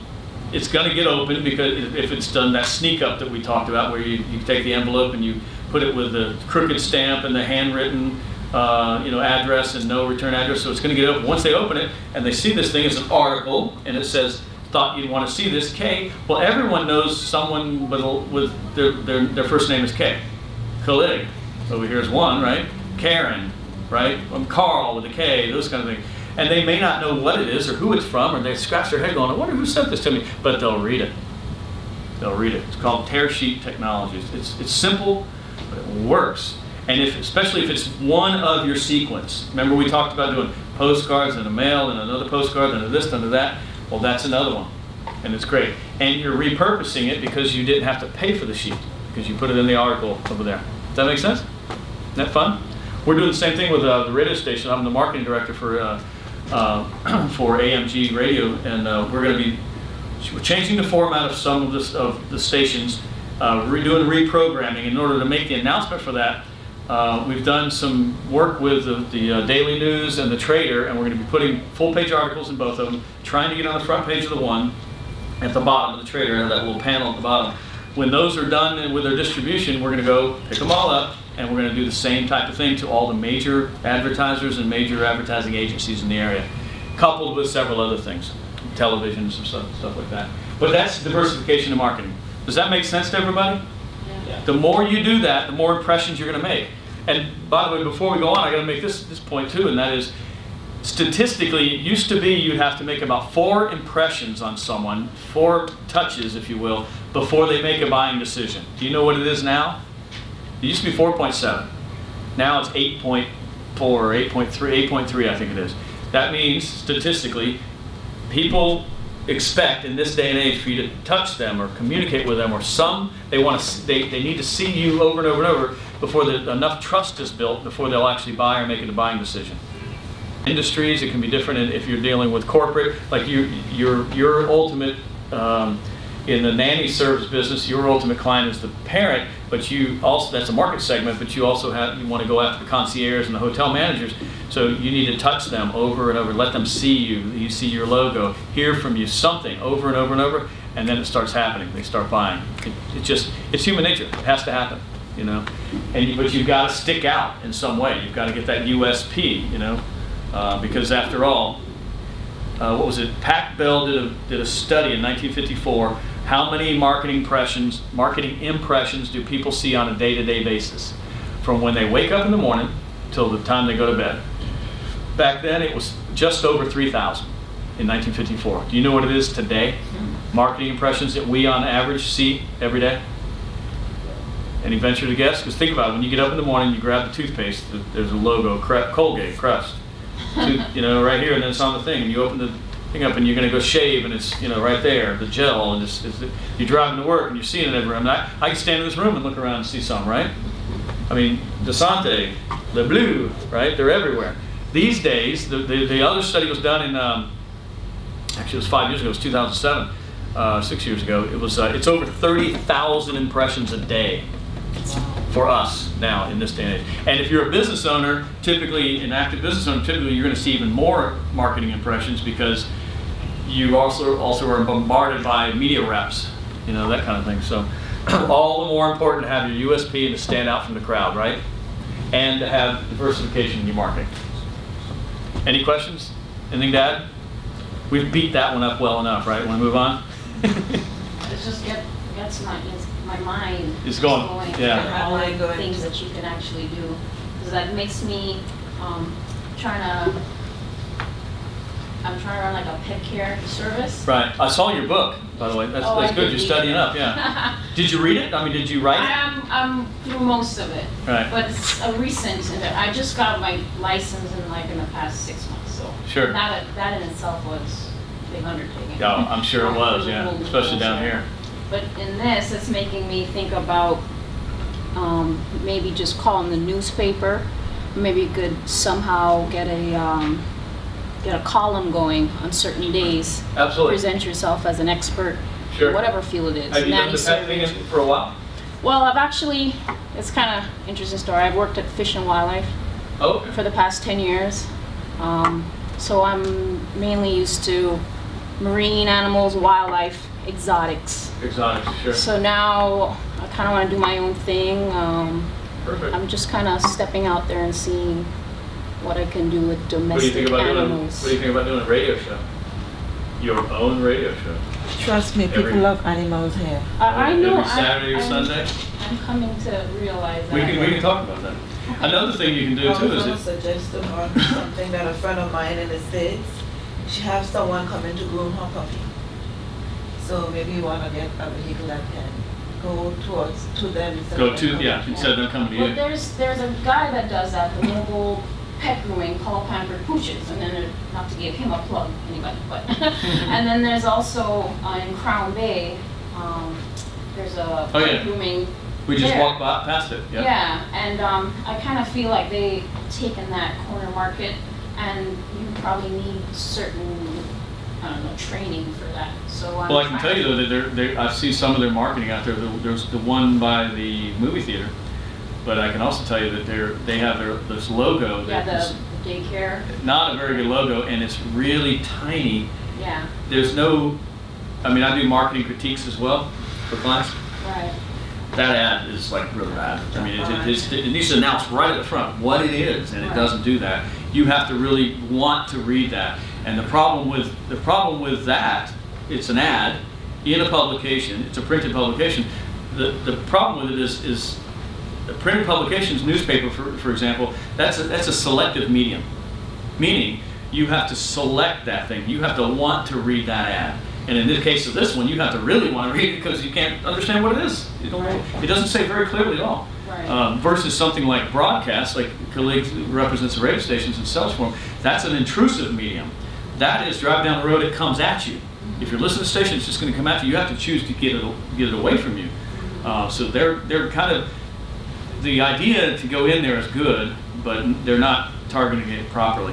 it's going to get opened because if it's done that sneak up that we talked about, where you take the envelope and you put it with the crooked stamp and the handwritten address and no return address, so it's going to get open. Once they open it and they see this thing as an article and it says, "Thought you'd want to see this K," well, everyone knows someone with their first name is K. Khalid, over here is one, right? Karen, right? Carl with a K, those kind of things. And they may not know what it is or who it's from, or they scratch their head going, "I wonder who sent this to me," but they'll read it. They'll read it. It's called tear sheet technology. It's simple, but it works. And especially if it's one of your sequence. Remember we talked about doing postcards and a mail and another postcard and a this and a that. Well, that's another one, and it's great. And you're repurposing it because you didn't have to pay for the sheet because you put it in the article over there. Does that make sense? Isn't that fun? We're doing the same thing with the radio station. I'm the marketing director for AMG Radio, and we're changing the format of some of the stations, doing reprogramming. In order to make the announcement for that, we've done some work with the Daily News and the Trader, and we're going to be putting full-page articles in both of them, trying to get on the front page of the one, at the bottom of the Trader, and that little panel at the bottom. When those are done and with their distribution, we're going to go pick them all up, and we're going to do the same type of thing to all the major advertisers and major advertising agencies in the area, coupled with several other things, television and some stuff like that. But that's diversification in marketing. Does that make sense to everybody? Yeah. The more you do that, the more impressions you're going to make. And by the way, before we go on, I got to make this point too, and that is, statistically, it used to be you'd have to make about 4 impressions on someone, 4 touches, if you will, before they make a buying decision. Do you know what it is now? It used to be 4.7. Now it's 8.4 or 8.3, I think it is. That means, statistically, people expect in this day and age for you to touch them or communicate with them, or they need to see you over and over and over before enough trust is built before they'll actually buy or make a buying decision. Industries, it can be different if you're dealing with corporate, like your ultimate, in the nanny service business, your ultimate client is the parent, but you also, that's a market segment, but you also you want to go after the concierge and the hotel managers, so you need to touch them over and over, let them see you see your logo, hear from you something over and over and over, and then it starts happening, they start buying. It's human nature, it has to happen, but you've got to stick out in some way, you've got to get that USP, because after all, what was it? Pac Bell did a study in 1954. How many marketing impressions do people see on a day-to-day basis, from when they wake up in the morning till the time they go to bed? Back then, it was just over 3,000 in 1954. Do you know what it is today? Marketing impressions that we, on average, see every day. Any venture to guess? Because think about it. When you get up in the morning, you grab the toothpaste. There's a logo, Colgate, Crest. Right here, and then it's on the thing, and you open the thing up, and you're going to go shave, and it's right there, the gel, and you're driving to work, and you're seeing it everywhere. I can stand in this room and look around and see some, right? I mean, Desante, Le Bleu, right? They're everywhere. These days, the other study was done in, actually it was 5 years ago, it was 2007, 6 years ago. It was, it's over 30,000 impressions a day for us now in this day and age. And if you're a business owner, typically, an active business owner, typically you're gonna see even more marketing impressions because you also are bombarded by media reps, you know, that kind of thing. So all the more important to have your USP and to stand out from the crowd, right? And to have diversification in your marketing. Any questions? Anything to add? We've beat that one up well enough, right? Want to move on? It just gets my mind It's going, yeah. for all Mind the going. things that you can actually do. Because that makes me I'm trying to run like a pet care service. Right. I saw your book, by the way. That's, Oh, that's I good. did You're read studying it. up, yeah. Did you read it? I mean, did you write it? I'm through most of it. Right. But it's a recent, and I just got my license in the past 6 months, so. Sure. That in itself was a big undertaking. Yeah, I'm sure it was, yeah, especially down here. But in this, it's making me think about maybe just calling the newspaper. Maybe you could somehow get a column going on certain days. Absolutely. Present yourself as an expert, Sure. whatever field it is. Have you done Nanny the pet thing service. for a while? Well, I've actually, it's kind of interesting story. I've worked at Fish and Wildlife Oh, for the past 10 years. So I'm mainly used to marine animals, wildlife, exotics. exotics, sure. So now I kind of want to do my own thing. Perfect. I'm just kind of stepping out there and seeing what I can do with What do you domestic think about doing? animals. What do you think about doing a radio show? Your own radio show. Trust me, Every- people love animals here. I know. Every Saturday or Sunday. I'm coming to realize that. We can talk about that. Another thing you can do I was too is gonna it, suggest to her something that a friend of mine in the States, she has someone coming to groom her puppy. So maybe you wanna get a vehicle that can go to them instead go of to them yeah coming instead of them coming to Well, you. there's a guy that does that, the mobile pet grooming called Pampered Pooches, and then not to give him a plug, anybody, but and then there's also in Crown Bay, there's a Oh, pet yeah. grooming. We just there. walked past it. Yep. Yeah, and I kind of feel like they've taken that corner market, and you probably need certain, I don't know, training for that. So I'm Well, I can trying tell you to- though that I see some of their marketing out there. There's the one by the movie theater, but I can also tell you that they have this logo Yeah, that is the daycare. not a very good logo, and it's really tiny. Yeah, There's no, I mean, I do marketing critiques as well for clients. right. That ad is like really bad. I mean, it needs to announce right at the front what it is, and it Right. doesn't do that. You have to really want to read that. And the problem with that, it's an ad in a publication. It's a printed publication. The problem with it is the printed publications, newspaper, for example. That's a selective medium, meaning you have to select that thing. You have to want to read that ad. And in the case of this one, you have to really want to read it because you can't understand what it is. It doesn't say very clearly at all. Right. Versus something like broadcast, like colleagues who represents the radio stations and sells for them, that's an intrusive medium. That is drive down the road, it comes at you. If you're listening to the station, it's just going to come at you. You have to choose to get it away from you. So they're kind of, the idea to go in there is good, but they're not targeting it properly.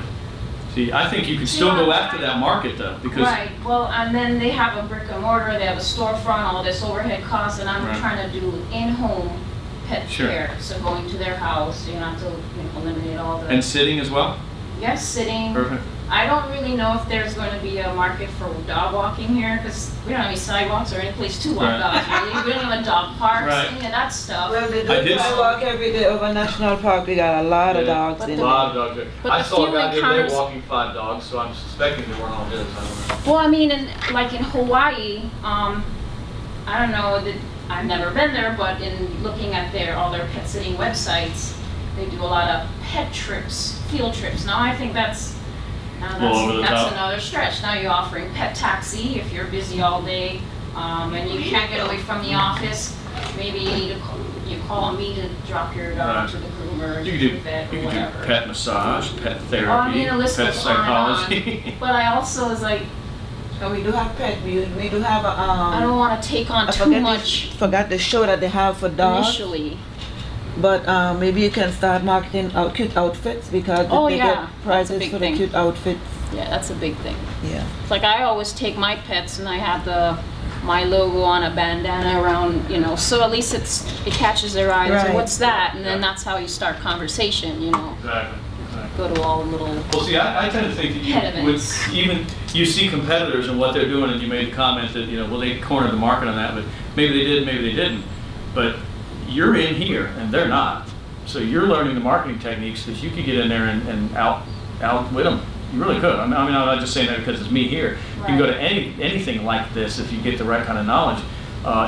See, I think you can still go after that market though, because Right, well, and then they have a brick and mortar, they have a storefront, all this overhead costs, and I'm Right. trying to do in-home pet Sure. care. So going to their house, you don't have to eliminate all the, and sitting as well. yes, sitting. Perfect. I don't really know if there's going to be a market for dog walking here, because we don't have any sidewalks or any place to walk Right. dogs, really. We don't have a dog park, Right. any of that stuff. Well, they I do did- walk every day over National Park. We got a lot of Yeah. dogs But in the- there. Lot of dogs there. But I the saw a few guy the other day encounters- walking 5 dogs, so I'm suspecting they weren't all his. I don't know. Well, I mean, like in Hawaii, I don't know, I've never been there, but in looking at all their pet sitting websites, they do a lot of pet trips, field trips. Now I think that's Over the top. another stretch. Now you're offering pet taxi if you're busy all day, and you can't get away from the office. Maybe you need to you call me to drop your dog Right. to the groomer, You to could the vet, do or you could whatever. do pet massage, pet therapy, Oh, I mean, the list pet goes on and on. psychology. But I also was like, And we do have pet. We do have I don't want to take on I too forget much forgot the show that they have for dogs. initially. But maybe you can start marketing cute outfits because Oh, they yeah. get That's a prizes big for thing. the cute outfits. Yeah, that's a big thing. Yeah. It's like I always take my pets and I have my logo on a bandana around, so at least it catches their eye. Right. So what's that? And then that's how you start conversation, Exactly. Go to all the little, Well, see, I tend to think that Impediments. you see competitors and what they're doing, and you made the comment that, well, they cornered the market on that, but maybe they did, maybe they didn't. But you're in here, and they're not. So you're learning the marketing techniques that you could get in there and outwit them. You really could. I mean, I'm not just saying that because it's me here. You can go to anything like this if you get the right kind of knowledge.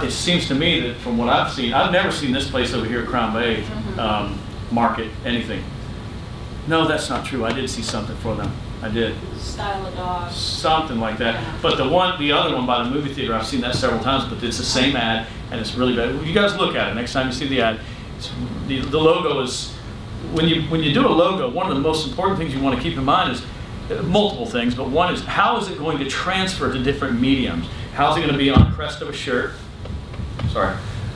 It seems to me that from what I've seen, I've never seen this place over here at Crown Bay market anything. No, that's not true. I did see something for them. I did. style of dog. Something like that. But the other one by the movie theater, I've seen that several times, but it's the same ad, and it's really bad. You guys look at it next time you see the ad. The logo is, when you do a logo, one of the most important things you want to keep in mind is multiple things, but one is how is it going to transfer to different mediums? How's it going to be on the crest of a shirt?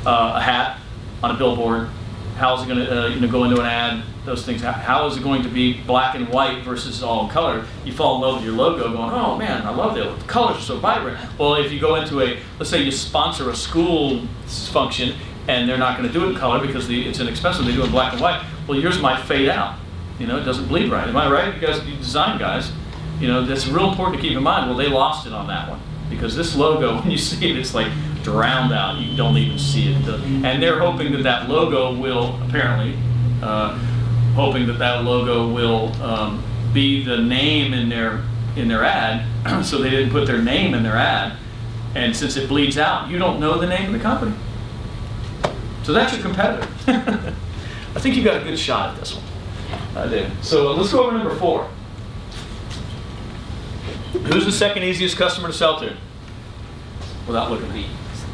A hat, on a billboard? How's it going to go into an ad? Those things. How is it going to be black and white versus all color? You fall in love with your logo, going, oh man, I love it. The colors are so vibrant. Well, if you go into let's say you sponsor a school function and they're not going to do it in color because it's inexpensive. They do it in black and white. Well, yours might fade out. It doesn't bleed right. Am I right? You design guys. That's real important to keep in mind. Well, they lost it on that one because this logo, when you see it, it's like drowned out. You don't even see it. And they're hoping that logo will apparently. Hoping that logo will be the name in their ad, so they didn't put their name in their ad. And since it bleeds out, you don't know the name of the company. So that's your competitor. I think you got a good shot at this one. I did. So let's go over number 4. Who's the second easiest customer to sell to? Without looking at me.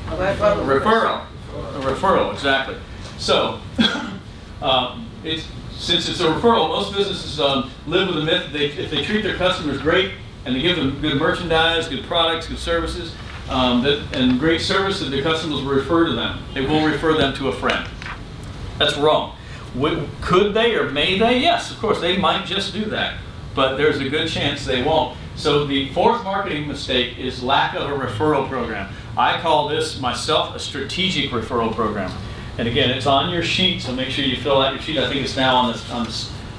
Referral. A referral, exactly. So since it's a referral, most businesses live with the myth that if they treat their customers great and they give them good merchandise, good products, good services, and great service, that their customers will refer to them. They will refer them to a friend. That's wrong. Could they or may they? Yes, of course, they might just do that, but there's a good chance they won't. So the 4th marketing mistake is lack of a referral program. I call this myself a strategic referral program. And again, it's on your sheet, so make sure you fill out your sheet. I think it's now on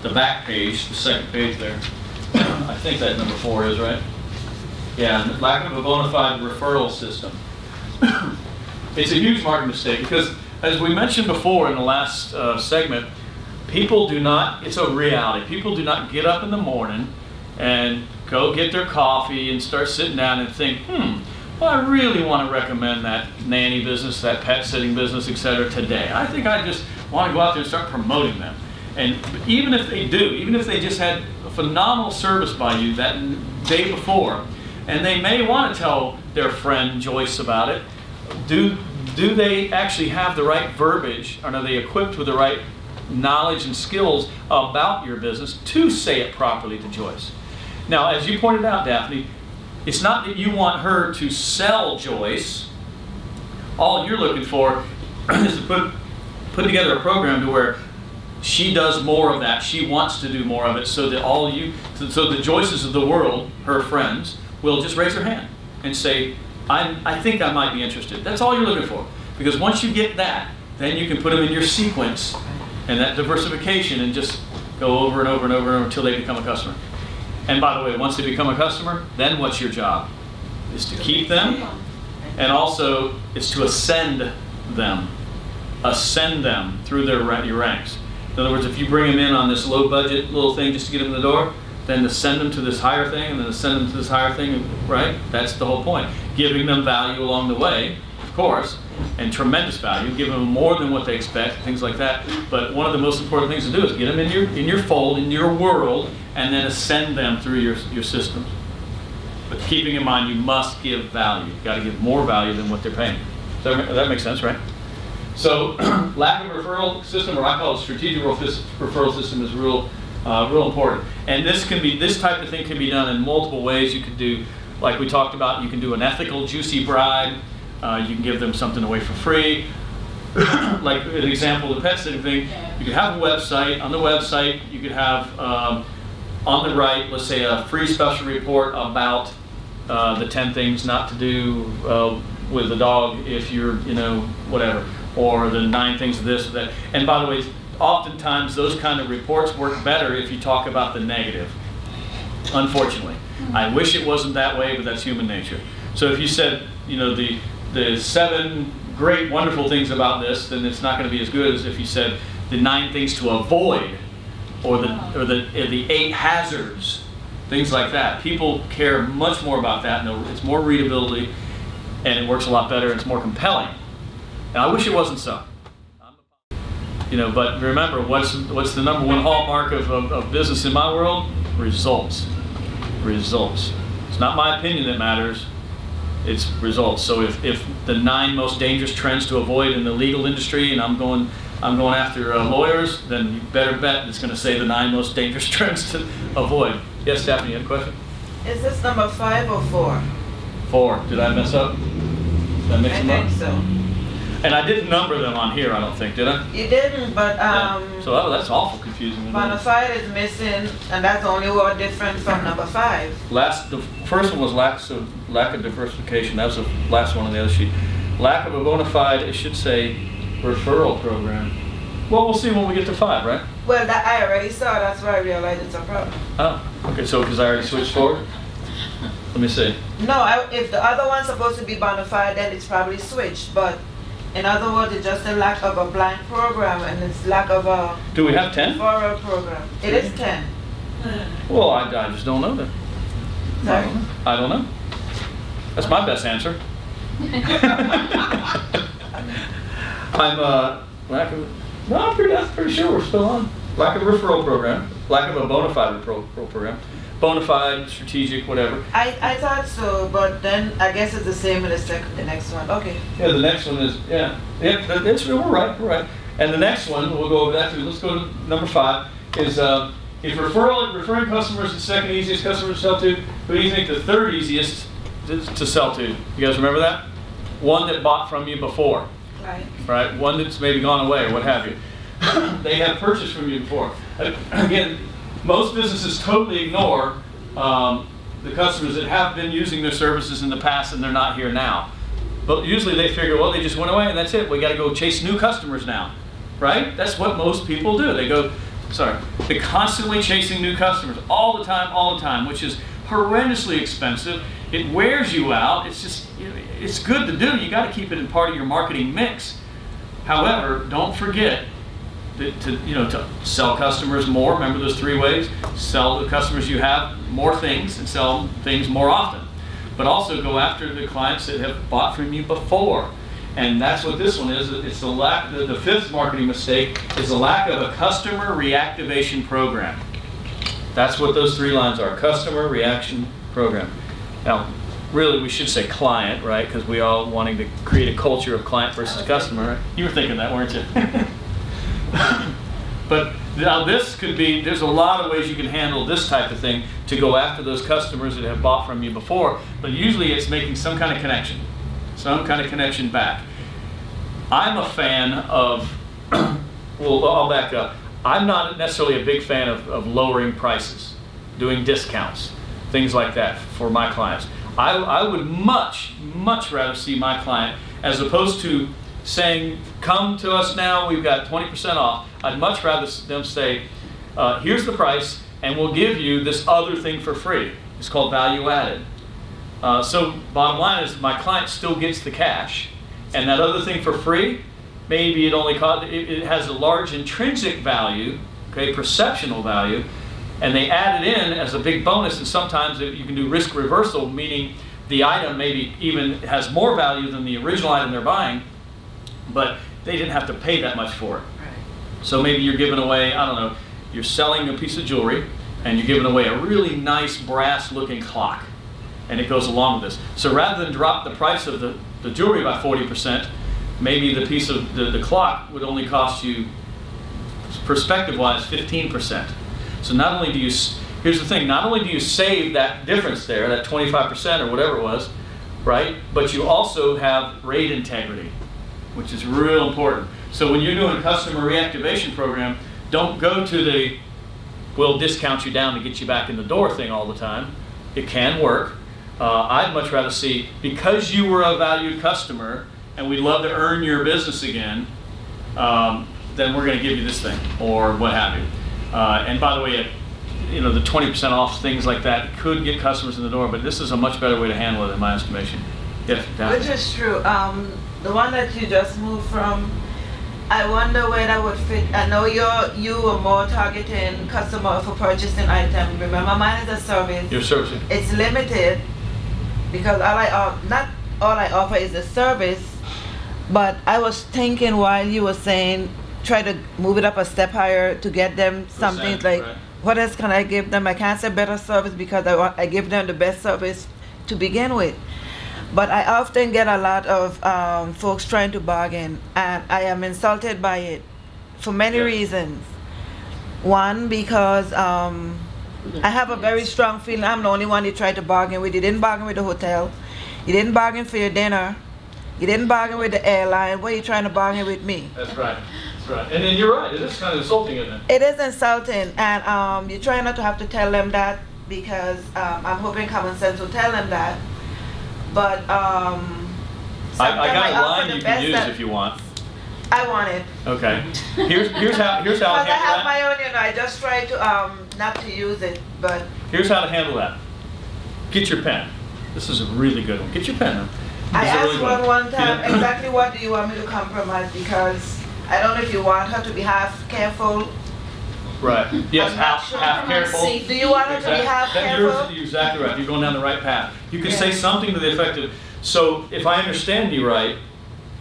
the back page, the second page there. I think that number 4 is, right? Yeah, lack of a bona fide referral system. It's a huge marketing mistake because, as we mentioned before in the last segment, it's a reality. People do not get up in the morning and go get their coffee and start sitting down and think, well, I really want to recommend that nanny business, that pet sitting business, etc. today. I think I just want to go out there and start promoting them. And even if they do, even if they just had a phenomenal service by you that day before, and they may want to tell their friend Joyce about it, do they actually have the right verbiage, and are they equipped with the right knowledge and skills about your business to say it properly to Joyce? Now, as you pointed out, Daphne, it's not that you want her to sell Joyce. All you're looking for is to put together a program to where she does more of that. She wants to do more of it, so that so the Joyces of the world, her friends, will just raise their hand and say, I think I might be interested. That's all you're looking for. Because once you get that, then you can put them in your sequence and that diversification and just go over and over and over and over until they become a customer. And by the way, once they become a customer, then what's your job? Is to keep them, and also it's to ascend them through your ranks. In other words, if you bring them in on this low budget little thing just to get them in the door, then to send them to this higher thing, and then to send them to this higher thing, right? That's the whole point. Giving them value along the way, of course, and tremendous value, giving them more than what they expect, things like that. But one of the most important things to do is get them in your fold, in your world, and then ascend them through your systems. But keeping in mind, you must give value. You've got to give more value than what they're paying. Does that make sense, right? So lack of a referral system, or I call it strategic referral system, is real important. And this type of thing can be done in multiple ways. You could do, like we talked about, you can do an ethical, juicy bribe. You can give them something away for free. like an example, the pet sitting thing, you could have a website. On the website, you could have on the right, let's say a free special report about the 10 things not to do with the dog if you're, you know, whatever, or the 9 things of this or that. And by the way, oftentimes those kind of reports work better if you talk about the negative, unfortunately. I wish it wasn't that way, but that's human nature. So if you said, you know, the 7 great, wonderful things about this, then it's not going to be as good as if you said the 9 things to avoid, or the 8 hazards, things like that. People care much more about that, and it's more readability, and it works a lot better, and it's more compelling. And I wish it wasn't so. You know, but remember, what's the number one hallmark of business in my world? Results. Results. It's not my opinion that matters. It's results. So if the 9 most dangerous trends to avoid in the legal industry, and I'm going after lawyers, then you better bet it's going to say the 9 most dangerous trends to avoid. Yes, Stephanie, you have a question? Is this number 5 or 4? 4. Did I mess up? Did I mix I them up? think so. And I didn't number them on here, I don't think, did I? You didn't, but Yeah. So that's awful confusing. bona fide is missing, and that's the only word different from number 5. The first one was lack of diversification. That was the last one on the other sheet. Lack of a bona fide, it should say referral program. Well, we'll see when we get to 5, right? Well, that I already saw, that's why I realized it's a problem. Oh, okay, so because I already switched forward? Let me see. No, if the other one's supposed to be bona fide, then it's probably switched, but in other words, it's just a lack of a blind program, and it's lack of a Do we have 10? referral program. It is 10. Well, I just don't know that. Sorry. I don't know. That's my best answer. Lack of, no, I'm pretty sure we're still on. Lack of referral program, lack of a bona fide referral program, bona fide, strategic, whatever. I thought so, but then I guess it's the same in the next one. Okay. Yeah, the next one is, we're right. And the next one, we'll go over that too. Let's go to number 5, is if referring customers is the second easiest customer to sell to, who do you think the third easiest is to sell to? You guys remember that? One that bought from you before, Right. right? One that's maybe gone away or what have you. They have purchased from you before. Again, most businesses totally ignore the customers that have been using their services in the past and they're not here now. But usually they figure, well, they just went away and that's it. We got to go chase new customers now, right? That's what most people do. They're constantly chasing new customers all the time, which is horrendously expensive. It wears you out. It's just, it's good to do. You got to keep it in part of your marketing mix. However, don't forget to sell customers more. Remember those 3 ways? Sell the customers you have more things and sell things more often. But also go after the clients that have bought from you before. And that's what this one is. It's the 5th marketing mistake is the lack of a customer reactivation program. That's what those 3 lines are, customer reaction program. Now, really we should say client, right? Because we all wanting to create a culture of client versus customer. Right? You were thinking that, weren't you? But now this could be, there's a lot of ways you can handle this type of thing to go after those customers that have bought from you before, but usually it's making some kind of connection back. I'm a fan of, well, I'll back up. I'm not necessarily a big fan of lowering prices, doing discounts, things like that for my clients. I would much rather see my client, as opposed to saying, come to us now, we've got 20% off. I'd much rather them say, here's the price, and we'll give you this other thing for free. It's called value added. So bottom line is my client still gets the cash, and that other thing for free, maybe it has a large intrinsic value, okay, perceptional value, and they add it in as a big bonus, and sometimes you can do risk reversal, meaning the item maybe even has more value than the original item they're buying, but they didn't have to pay that much for it. Right. So maybe you're giving away, I don't know, you're selling a piece of jewelry and you're giving away a really nice brass looking clock, and it goes along with this. So rather than drop the price of the jewelry by 40%, maybe the piece of the clock would only cost you, perspective-wise, 15%. So not only do you, here's the thing, not only do you save that difference there, that 25% or whatever it was, right? But you also have rate integrity. which is real important. So when you're doing a customer reactivation program, don't go to the we'll discount you down to get you back in the door thing all the time. It can work. I'd much rather see, because you were a valued customer and we'd love to earn your business again, then we're going to give you this thing or what have you. And by the way, the 20% off, things like that could get customers in the door, but this is a much better way to handle it in my estimation. Yes, Dan? Which is true. The one that you just moved from, I wonder where that would fit. I know you were more targeting customer for purchasing item. Remember, mine is a service. Your servicing. It's limited because not all I offer is a service. But I was thinking while you were saying, try to move it up a step higher to get them something Percent, like, right. what else can I give them? I can't say better service because I give them the best service to begin with. But I often get a lot of folks trying to bargain, and I am insulted by it for many Yeah. reasons. One, because I have a very strong feeling I'm the only one you tried to bargain with. You didn't bargain with the hotel. You didn't bargain for your dinner. You didn't bargain with the airline. What are you trying to bargain with me? That's right. That's right. And then you're right. It is kind of insulting, isn't it? It is insulting, and you try not to have to tell them that because I'm hoping common sense will tell them that. But I sometimes got a offer line the you best can use that- if you want. I want it. Okay. Here's how Because I'll I handle have that. my own, I just try to not to use it, but Here's how to handle that. Get your pen. This is a really good one. Get your pen. I This is a asked really good one time Yeah. exactly what do you want me to compromise, because I don't know if you want her to be half careful. Right. Yes, I'm not half sure. careful. Do you want her to be half careful? You're exactly right. You're going down the right path. You can say something to the effect of, so if I understand you right,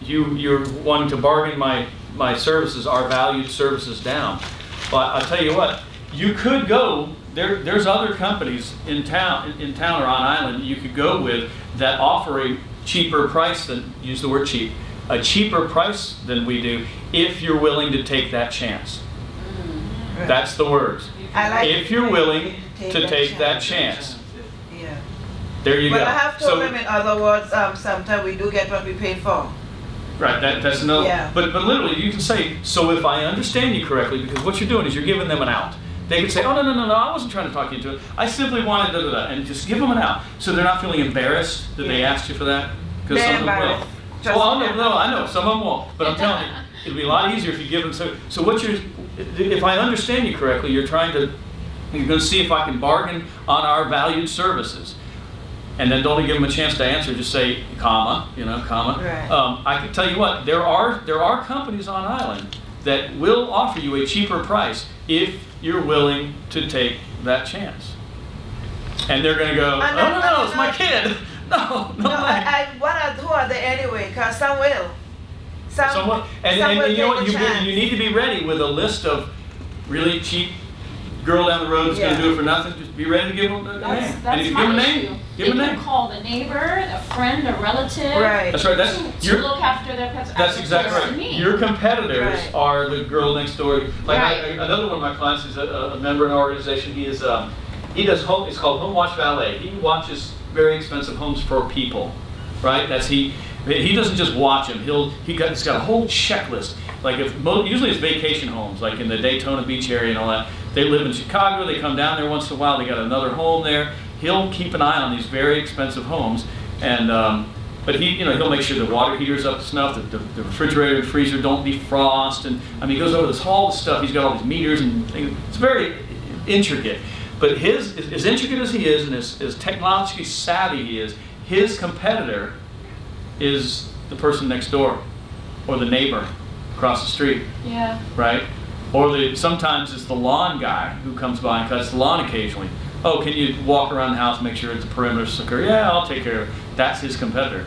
you're wanting to bargain my services, our valued services down. But I'll tell you what, you could go, there's other companies in town or on island you could go with that offer a cheaper price than, use the word cheap, a cheaper price than we do if you're willing to take that chance. That's the words. I like If you're willing to take that chance. Yeah. There you go. But I have told So- them in other words, sometimes we do get what we pay for. Right, that's no, Yeah. but literally you can say, so if I understand you correctly, because what you're doing is you're giving them an out. They can say, oh, no, I wasn't trying to talk you into it. I simply wanted da-da-da, and just give them an out. So they're not feeling embarrassed that they asked you for that? Because They're some of them will. embarrassed. Trust Well, me, no, I know, some of them won't. But I'm telling you, it'll be a lot easier if you give them, so what if I understand you correctly, you're going to see if I can bargain on our valued services. And then don't give them a chance to answer. Just say, comma. Right. I can tell you what, there are companies on island that will offer you a cheaper price if you're willing to take that chance. And they're going to go, And no, it's my kid. No, No, thanks. who are they anyway? Because some will. Some will And you know what, take a chance. you need to be ready with a list of really cheap girl down the road that's going to do it for nothing. Just be ready to give them a name. And if That's you give them a my name, issue. give They them a can name. call the neighbor, a friend, a relative. Right. That's right. To look after their pets. That's as exactly opposed to right. me. Your competitors Right. are the girl next door. Like Right. another one of my clients is a member in our organization. He does home. It's called Home Watch Valet. He watches very expensive homes for people, right? He doesn't just watch them. He's got a whole checklist. Like usually it's vacation homes, like in the Daytona Beach area and all that. They live in Chicago. They come down there once in a while. They got another home there. He'll keep an eye on these very expensive homes, and but he'll make sure the water heater's up to snuff, that the refrigerator and freezer don't defrost, and he goes over all this stuff. He's got all these meters and things. It's very intricate. But as intricate as he is and as technologically savvy he is, his competitor is the person next door or the neighbor across the street, Yeah. right? Or sometimes it's the lawn guy who comes by and cuts the lawn occasionally. Oh, can you walk around the house, make sure it's a perimeter secure? Yeah, I'll take care of it. That's his competitor.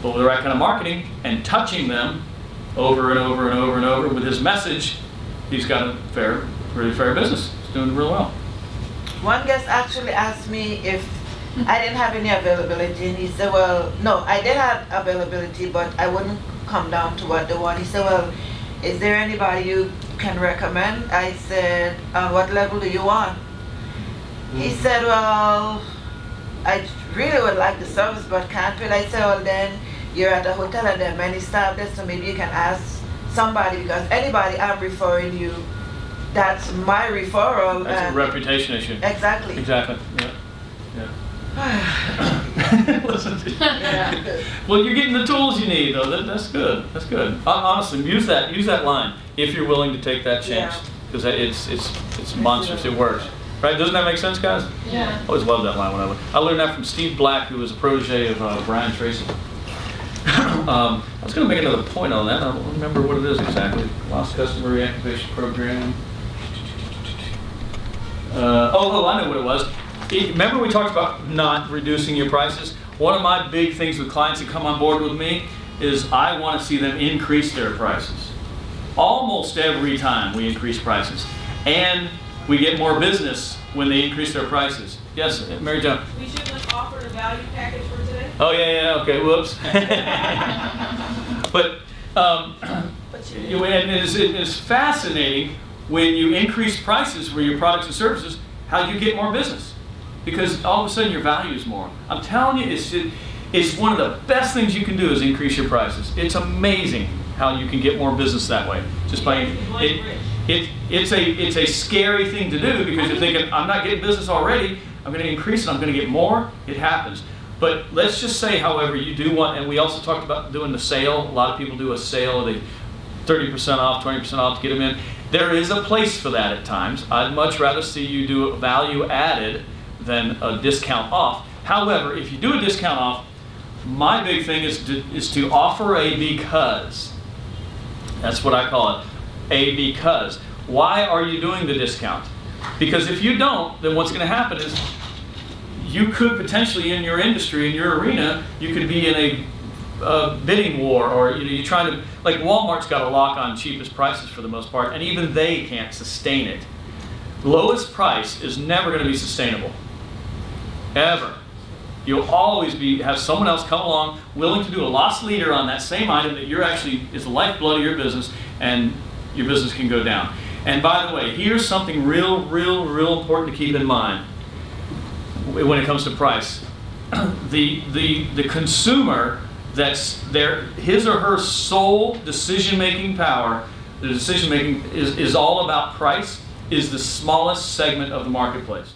But with the right kind of marketing and touching them over and over and over and over with his message, he's got a really fair business. He's doing real well. One guest actually asked me if I didn't have any availability, and he said, well, no, I did have availability, but I wouldn't come down to what they want. He said, well, is there anybody you can recommend? I said, what level do you want? He said, well, I really would like the service, but can't pay. I said, well, then you're at a hotel and there are many staff there, so maybe you can ask somebody, because anybody I'm referring you, that's my referral. That's a and- reputation issue. Exactly. Exactly, yeah. Listen to you. Yeah. Well, you're getting the tools you need, though. That's good. That's good. Honestly, use that line if you're willing to take that chance, Yeah. because it's monstrous. It works, right? Doesn't that make sense, guys? Yeah. I always loved that line when I learned that from Steve Black, who was a protege of Brian Tracy. I was going to make another point on that. I don't remember what it is exactly. Lost customer reactivation program. I know what it was. Remember we talked about not reducing your prices? One of my big things with clients that come on board with me is I want to see them increase their prices. Almost every time we increase prices. And we get more business when they increase their prices. Yes, Mary Jo? We shouldn't have offered a value package for today? Oh, yeah, okay, whoops. But, and it's fascinating when you increase prices for your products and services, how you get more business. Because all of a sudden your value is more. I'm telling you, it's one of the best things you can do is increase your prices. It's amazing how you can get more business that way. Just by it's a scary thing to do, because you're thinking, I'm not getting business already, I'm going to increase it, I'm going to get more. It happens. But let's just say, however, you do want, and we also talked about doing the sale. A lot of people do a sale, they 30% off, 20% off to get them in. There is a place for that at times. I'd much rather see you do a value added than a discount off. However, if you do a discount off, my big thing is to offer a because. That's what I call it, a because. Why are you doing the discount? Because if you don't, then what's going to happen is you could potentially, in your industry, in your arena, you could be in a bidding war, or you're trying to, like Walmart's got a lock on cheapest prices for the most part, and even they can't sustain it. Lowest price is never going to be sustainable. Ever. You'll always have someone else come along willing to do a loss leader on that same item that you're actually is the lifeblood of your business, and your business can go down. And by the way, here's something real important to keep in mind when it comes to price. The consumer, that's his or her sole decision-making power, the decision-making is all about price, is the smallest segment of the marketplace.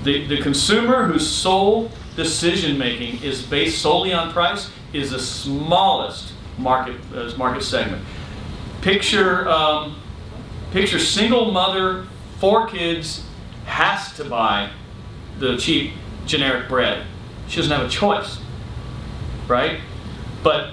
The consumer whose sole decision-making is based solely on price is the smallest market segment. Picture single mother, 4 kids, has to buy the cheap generic bread. She doesn't have a choice, right? But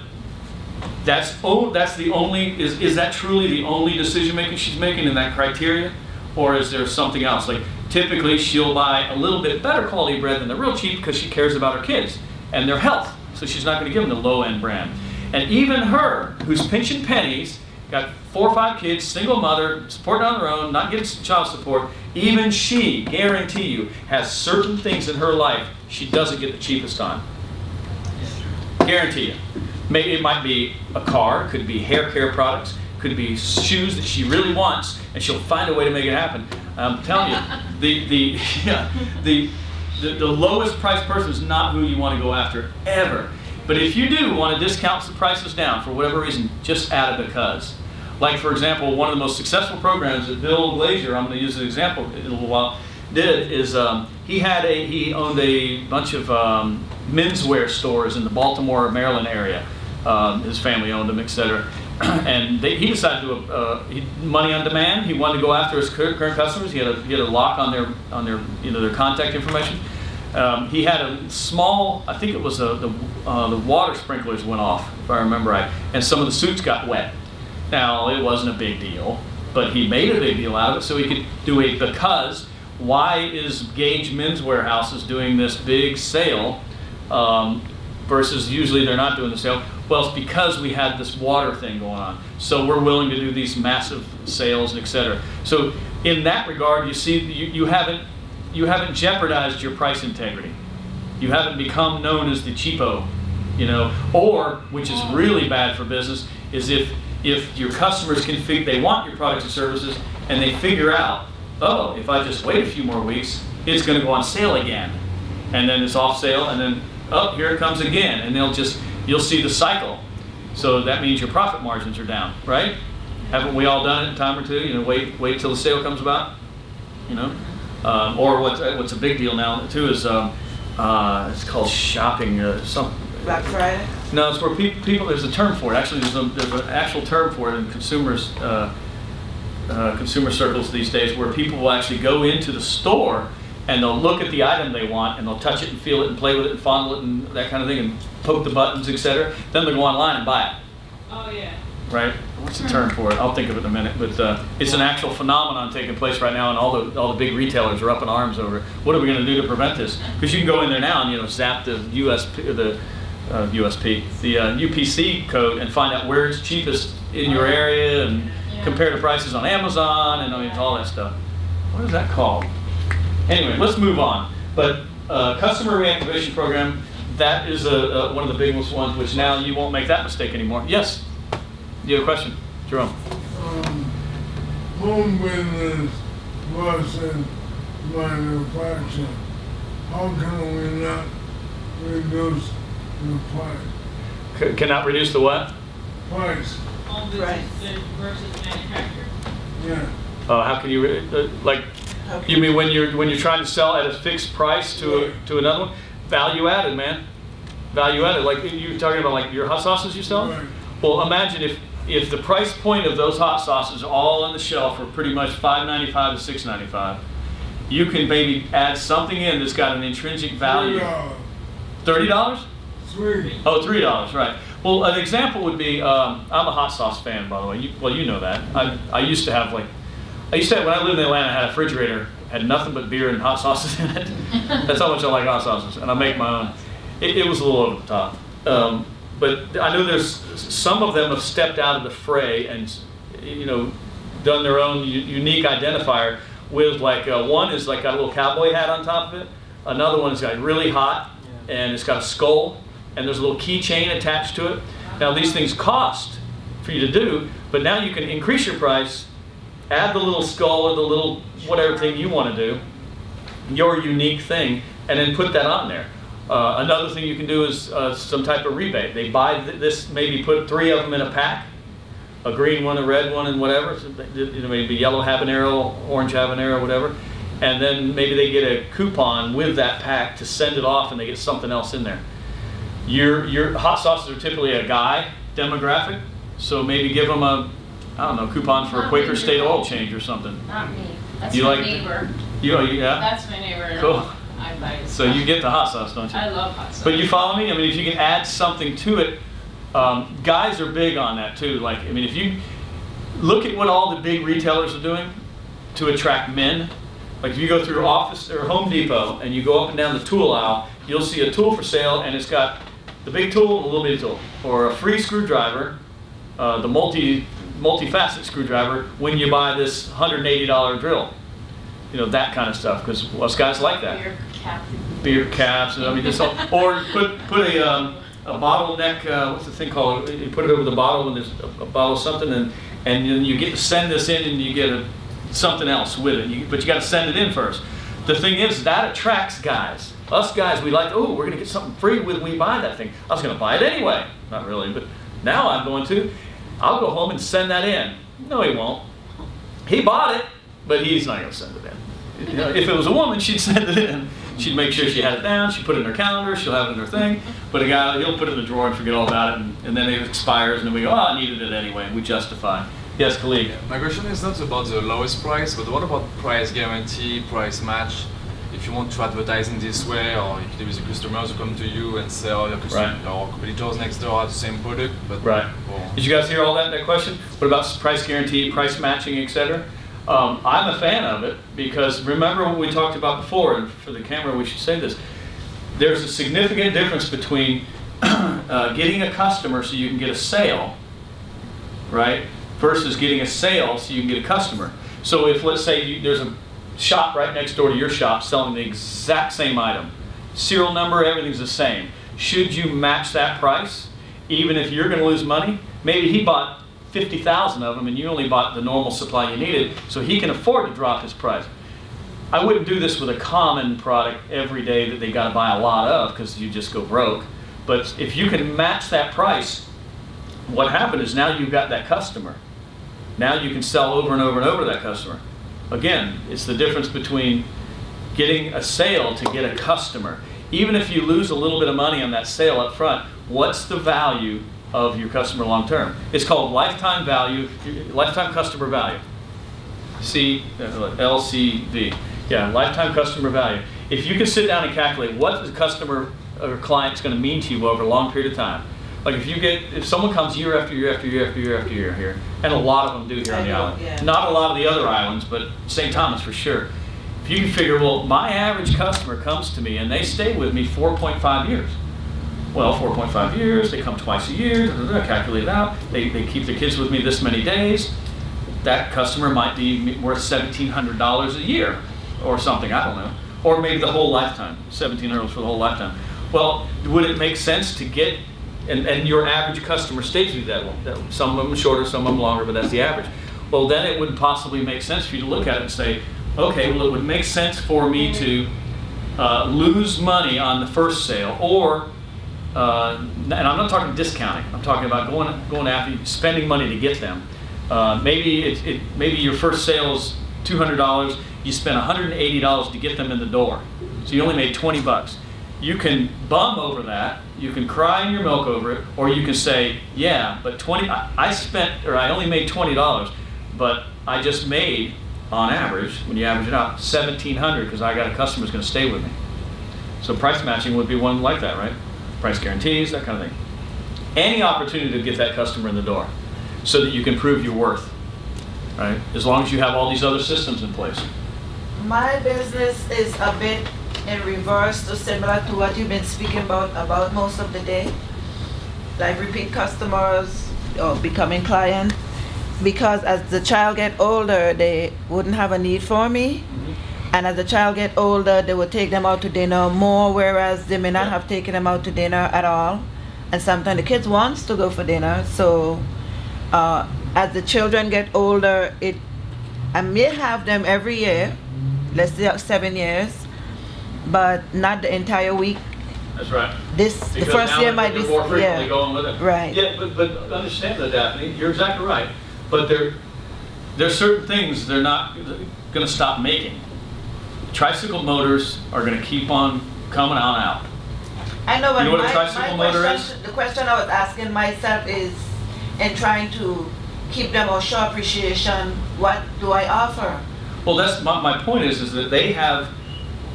that's the only, is that truly the only decision making she's making in that criteria? Or is there something else? Like typically she'll buy a little bit better quality bread than the real cheap because she cares about her kids and their health. So she's not going to give them the low end brand. And even her, who's pinching pennies, got 4 or 5 kids, single mother, supporting on her own, not getting child support, even she, guarantee you, has certain things in her life she doesn't get the cheapest on. Guarantee you. Maybe it might be a car, could be hair care products, could be shoes that she really wants, and she'll find a way to make it happen. I'm telling you, the lowest priced person is not who you want to go after, ever. But if you do want to discount the prices down for whatever reason, just add a because. Like for example, one of the most successful programs that Bill Glazer, I'm going to use an example in a little while, did is he owned a bunch of menswear stores in the Baltimore, Maryland area. His family owned them, etc. And he decided to money on demand. He wanted to go after his current customers. He had a lock on their their contact information. He had a small, I think it was the water sprinklers went off, if I remember right, and some of the suits got wet. Now, it wasn't a big deal, but he made a big deal out of it so he could do a because. Why is Gage Menswear Houses doing this big sale versus usually they're not doing the sale? Well, it's because we had this water thing going on. So we're willing to do these massive sales and et cetera. So in that regard, you see, you haven't jeopardized your price integrity. You haven't become known as the cheapo, or, which is really bad for business, is if your customers they want your products and services, and they figure out, oh, if I just wait a few more weeks, it's going to go on sale again. And then it's off sale, and then oh, here it comes again, and you'll see the cycle. So that means your profit margins are down, right? Haven't we all done it a time or two? You know, wait till the sale comes about. You know, or what's a big deal now too is it's called shopping. Black Friday? No, it's where people. There's a term for it. Actually, there's an actual term for it in consumer circles these days, where people will actually go into the store and they'll look at the item they want and they'll touch it and feel it and play with it and fondle it and that kind of thing and poke the buttons, etc. Then they'll go online and buy it. Oh, yeah. Right? What's the term for it? I'll think of it in a minute. But it's an actual phenomenon taking place right now, and all the big retailers are up in arms over it. What are we going to do to prevent this? Because you can go in there now and zap the UPC code and find out where it's cheapest in your area and compare the prices on Amazon and all that stuff. What is that called? Anyway, let's move on. But customer reactivation program, that is one of the biggest ones, which now you won't make that mistake anymore. Yes? You have a question? Jerome? Home business versus manufacturing. How can we not reduce the price? Cannot reduce the what? Price, Home business versus manufacturer. yeah. How can you you mean when you're trying to sell at a fixed price to another one? Value added, man. Value added. Like you're talking about, like your hot sauces you sell. Right. Well, imagine if the price point of those hot sauces all on the shelf are pretty much $5.95 to $6.95, you can maybe add something in that's got an intrinsic value. $30? $3. Oh, $3, right. Well, an example would be, I'm a hot sauce fan, by the way. You know that. I used to have when I lived in Atlanta, I had a refrigerator, had nothing but beer and hot sauces in it. That's how much I like hot sauces, and I make my own. It was a little over the top. But I know there's some of them have stepped out of the fray and done their own unique identifier with one is got a little cowboy hat on top of it. Another one's got really hot and it's got a skull and there's a little keychain attached to it. Now these things cost for you to do, but now you can increase your price, add the little skull or the little whatever thing you want to do, your unique thing, and then put that on there. Another thing you can do is some type of rebate. They buy this, maybe put 3 of them in a pack, a green one, a red one, and whatever. So, maybe yellow habanero, orange habanero, whatever. And then maybe they get a coupon with that pack to send it off, and they get something else in there. Your hot sauces are typically a guy demographic, so maybe give them a coupon for a Quaker State oil change or something. Not me. That's You my like- neighbor. Yeah. That's my neighbor. and Cool. I buy his So stuff. you get the hot sauce, don't you? I love hot sauce. But you follow me? I mean, if you can add something to it, guys are big on that too. If you look at what all the big retailers are doing to attract men, like if you go through Office or Home Depot and you go up and down the tool aisle, you'll see a tool for sale and it's got the big tool and a little bitty tool, or a free screwdriver, the multi-facet screwdriver when you buy this $180 drill. That kind of stuff, because us guys like that. Beer caps, or put a bottleneck, what's the thing called? You put it over the bottle when there's a bottle of something, and then you get to send this in and you get something else with it. But you got to send it in first. The thing is, that attracts guys. Us guys, we like, we're going to get something free when we buy that thing. I was going to buy it anyway. Not really, but now I'm going to. I'll go home and send that in. No, he won't. He bought it, but he's not going to send it in. If it was a woman, she'd send it in. She'd make sure she had it down. She'd put it in her calendar. She'll have it in her thing. But a guy, he'll put it in the drawer and forget all about it. And then it expires, and then we go, I needed it anyway. We justify. Yes, colleague. My question is not about the lowest price, but what about price guarantee, price match? If you want to advertise in this way, or if there is a customer who come to you and say, your competitors next door have the same product, but right. Did you guys hear all that question? What about price guarantee, price matching, etc.? I'm a fan of it because remember what we talked about before, and for the camera we should say this. There's a significant difference between getting a customer so you can get a sale, right, versus getting a sale so you can get a customer. So if, let's say, there's a shop right next door to your shop selling the exact same item, serial number, everything's the same. Should you match that price, even if you're going to lose money? Maybe he bought 50,000 of them and you only bought the normal supply you needed, so he can afford to drop his price. I wouldn't do this with a common product every day that they got to buy a lot of because you just go broke. But if you can match that price, what happened is now you've got that customer. Now you can sell over and over and over to that customer. Again, it's the difference between getting a sale to get a customer. Even if you lose a little bit of money on that sale up front, what's the value of your customer long term? It's called lifetime value, lifetime customer value. LCV. Yeah, lifetime customer value. If you can sit down and calculate what the customer or client is going to mean to you over a long period of time. Like if someone comes year after year after year after year after year here, and a lot of them do here on the island. Yeah. Not a lot of the other islands, but St. Thomas for sure. If you can figure, well, my average customer comes to me and they stay with me 4.5 years. Well, 4.5 years, they come twice a year, calculate it out. They keep the kids with me this many days. That customer might be worth $1,700 a year or something, I don't know. Or maybe the whole lifetime, $1,700 for the whole lifetime. Well, would it make sense to get, and your average customer stays with you that long. Some of them shorter, some of them longer, but that's the average. Well, then it would possibly make sense for you to look at it and say, okay, well, it would make sense for me to lose money on the first sale, or, and I'm not talking discounting, I'm talking about going after, spending money to get them. Maybe maybe your first sale is $200, you spend $180 to get them in the door. So you only made 20 bucks. You can bum over that, you can cry in your milk over it, or you can say, yeah, but I only made $20, but I just made, on average, when you average it out, $1,700 because I got a customer who's going to stay with me. So price matching would be one like that, right? Price guarantees, that kind of thing. Any opportunity to get that customer in the door so that you can prove your worth, right? As long as you have all these other systems in place. My business is a bit in reverse to similar to what you've been speaking about most of the day. Like repeat customers or becoming client. Because as the child get older, they wouldn't have a need for me. Mm-hmm. And as the child get older, they would take them out to dinner more, whereas they may not have taken them out to dinner at all. And sometimes the kids wants to go for dinner. So as the children get older, I may have them every year, let's say 7 years, but not the entire week. That's right. The first year might be more frequently going with it. Right. Yeah, but understand that, Daphne. You're exactly right. But there's certain things they're not going to stop making. Tricycle motors are going to keep on coming on out. I know, but you know what a tricycle motor is? The question I was asking myself is, in trying to keep them or show appreciation, what do I offer? Well, that's my point is that they have,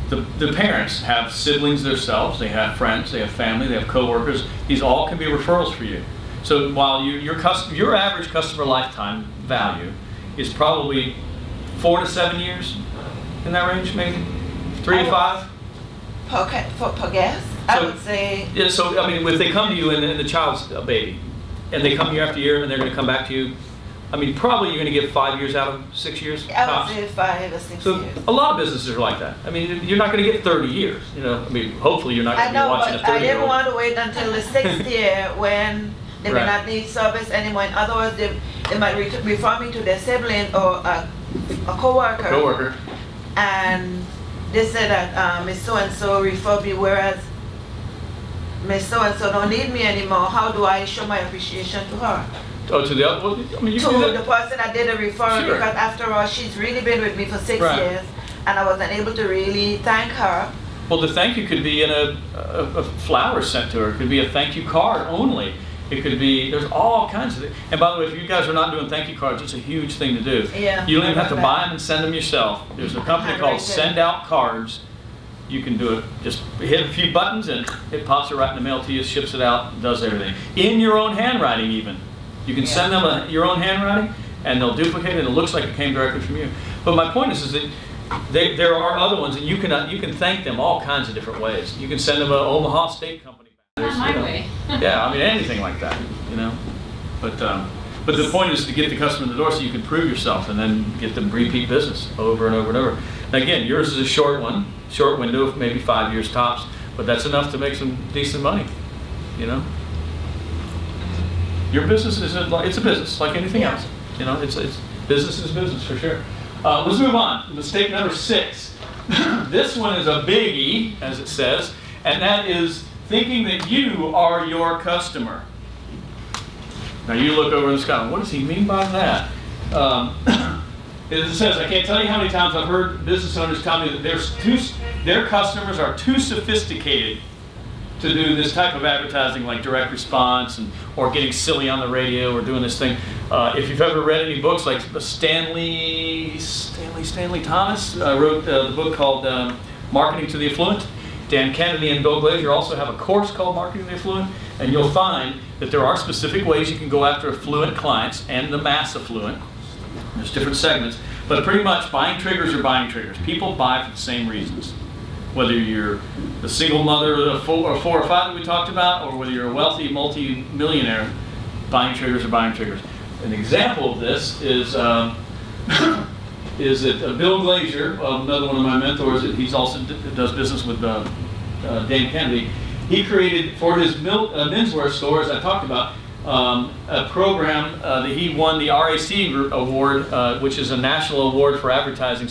the parents have siblings themselves, they have friends, they have family, they have coworkers. These all can be referrals for you. So while your average customer lifetime value is probably 4 to 7 years, in that range, maybe 3 to 5. Per guess, I would say. Yeah. So I mean, if they come to you and the child's a baby, and they come year after year, and they're going to come back to you, I mean, probably you're going to get 5 years out of 6 years. I would say 5 or 6 so years. A lot of businesses are like that. I mean, you're not going to get 30 years. You know, I mean, hopefully you're not going to be watching a 30-year-old. I didn't want to wait until the 6th year when they may not need service anymore. In other words, they might refer me to their sibling or a coworker. And they said that Miss So-and-so referred me, whereas Miss So-and-so don't need me anymore. How do I show my appreciation to her? Oh, to the other? Well, I mean, you can do that. The person that did the referral, Sure. because after all, she's really been with me for 6 years, and I wasn't able to really thank her. Well, the thank you could be in a flower sent to her. It could be a thank you card only. It could be, there's all kinds of things. And by the way, if you guys are not doing thank you cards, it's a huge thing to do. Yeah, you don't even have to buy them and send them yourself. There's a company called Send Out Cards. You can do it, just hit a few buttons and it pops it right in the mail to you, ships it out, does everything. In your own handwriting even. You can send them your own handwriting and they'll duplicate it and it looks like it came directly from you. But my point is that there are other ones and you can thank them all kinds of different ways. You can send them an Omaha Steak Company. Not my way. Yeah, I mean anything like that, you know. But the point is to get the customer in the door so you can prove yourself and then get them repeat business over and over and over. Now again, yours is a short window of maybe 5 years tops, but that's enough to make some decent money, you know. Your business it's a business like anything else, you know. It's business is business for sure. Let's move on. Mistake number 6. this one is a biggie, as it says, and that is thinking that you are your customer. Now you look over in the sky, what does he mean by that? As it says, I can't tell you how many times I've heard business owners tell me that their customers are too sophisticated to do this type of advertising like direct response or getting silly on the radio or doing this thing. If you've ever read any books, like Stanley Thomas wrote the book called Marketing to the Affluent. Dan Kennedy and Bill Glazer also have a course called Marketing to the Affluent, and you'll find that there are specific ways you can go after affluent clients and the mass affluent. There's different segments, but pretty much buying triggers are buying triggers. People buy for the same reasons. Whether you're the single mother of four or five that we talked about, or whether you're a wealthy multi-millionaire, buying triggers are buying triggers. An example of this is that Bill Glazer, another one of my mentors, he's also does business with Dan Kennedy. He created for his menswear store, as I talked about, a program that he won the RAC award, which is a national award for advertising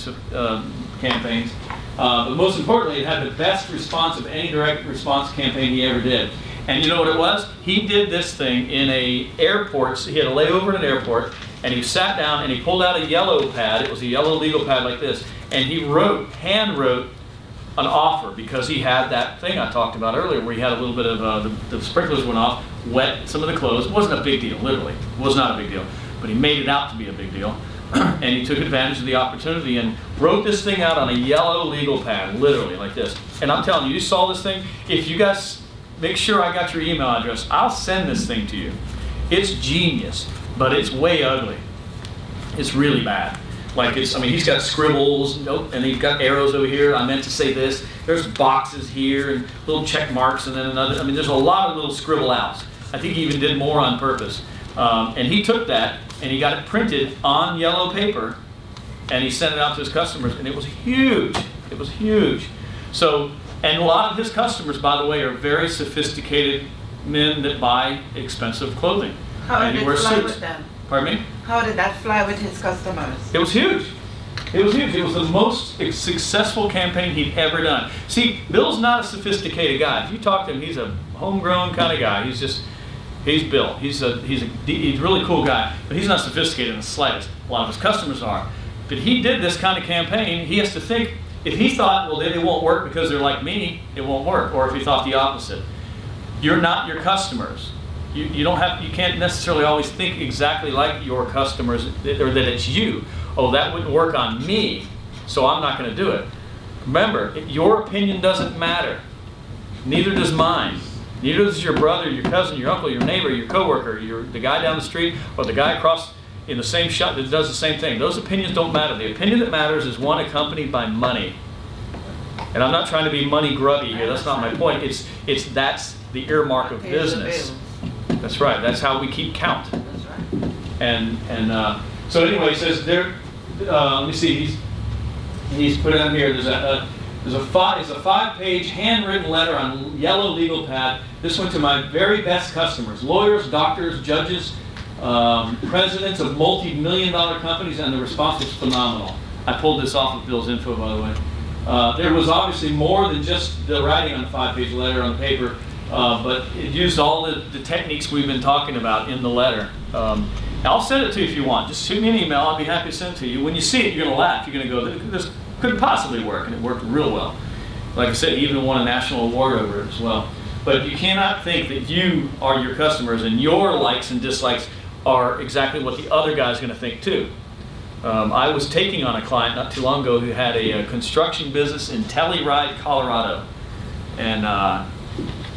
campaigns. But most importantly, it had the best response of any direct response campaign he ever did. And you know what it was? He did this thing in a airport. So he had a layover in an airport, and he sat down and he pulled out a yellow pad. It was a yellow legal pad like this, and he hand wrote an offer, because he had that thing I talked about earlier where he had a little bit of the sprinklers went off, wet some of the clothes. It wasn't a big deal, literally. It was not a big deal, but he made it out to be a big deal. And he took advantage of the opportunity and wrote this thing out on a yellow legal pad, literally like this. And I'm telling you, you saw this thing. If you guys make sure I got your email address, I'll send this thing to you. It's genius, but it's way ugly. It's really bad. Like he's got scribbles, and he's got arrows over here. I meant to say this. There's boxes here and little check marks, and then another. There's a lot of little scribble outs. I think he even did more on purpose. And he took that and he got it printed on yellow paper, and he sent it out to his customers, and it was huge. It was huge. So, and a lot of his customers, by the way, are very sophisticated men that buy expensive clothing. How and did he it wears fly suits. with them? Pardon me? How did that fly with his customers? It was huge. It was huge. It was the most successful campaign he'd ever done. See, Bill's not a sophisticated guy. If you talk to him, he's a homegrown kind of guy. He's Bill. He's a really cool guy, but he's not sophisticated in the slightest. A lot of his customers are. But he did this kind of campaign. He has to think, if he thought, well, it won't work because they're like me, it won't work. Or if he thought the opposite. You're not your customers. You can't necessarily always think exactly like your customers, or that it's you. Oh, that wouldn't work on me, so I'm not going to do it. Remember, your opinion doesn't matter. Neither does mine. Neither does your brother, your cousin, your uncle, your neighbor, your coworker, the guy down the street, or the guy across in the same shop that does the same thing. Those opinions don't matter. The opinion that matters is one accompanied by money. And I'm not trying to be money grubby here. That's not my point. That's the earmark of business. That's right. That's how we keep count. That's right. And so anyway, he says there. Let me see. He's put it on here. There's a 5-page handwritten letter on yellow legal pad. This went to my very best customers: lawyers, doctors, judges, presidents of multi-million-dollar companies, and the response was phenomenal. I pulled this off of Bill's info, by the way. There was obviously more than just the writing on the 5-page letter on the paper. But it used all the techniques we've been talking about in the letter. I'll send it to you if you want. Just shoot me an email. I'll be happy to send it to you. When you see it, you're going to laugh. You're going to go, this couldn't possibly work. And it worked real well. Like I said, he even won a national award over it as well. But you cannot think that you are your customers and your likes and dislikes are exactly what the other guy's going to think too. I was taking on a client not too long ago who had a construction business in Telluride, Colorado. And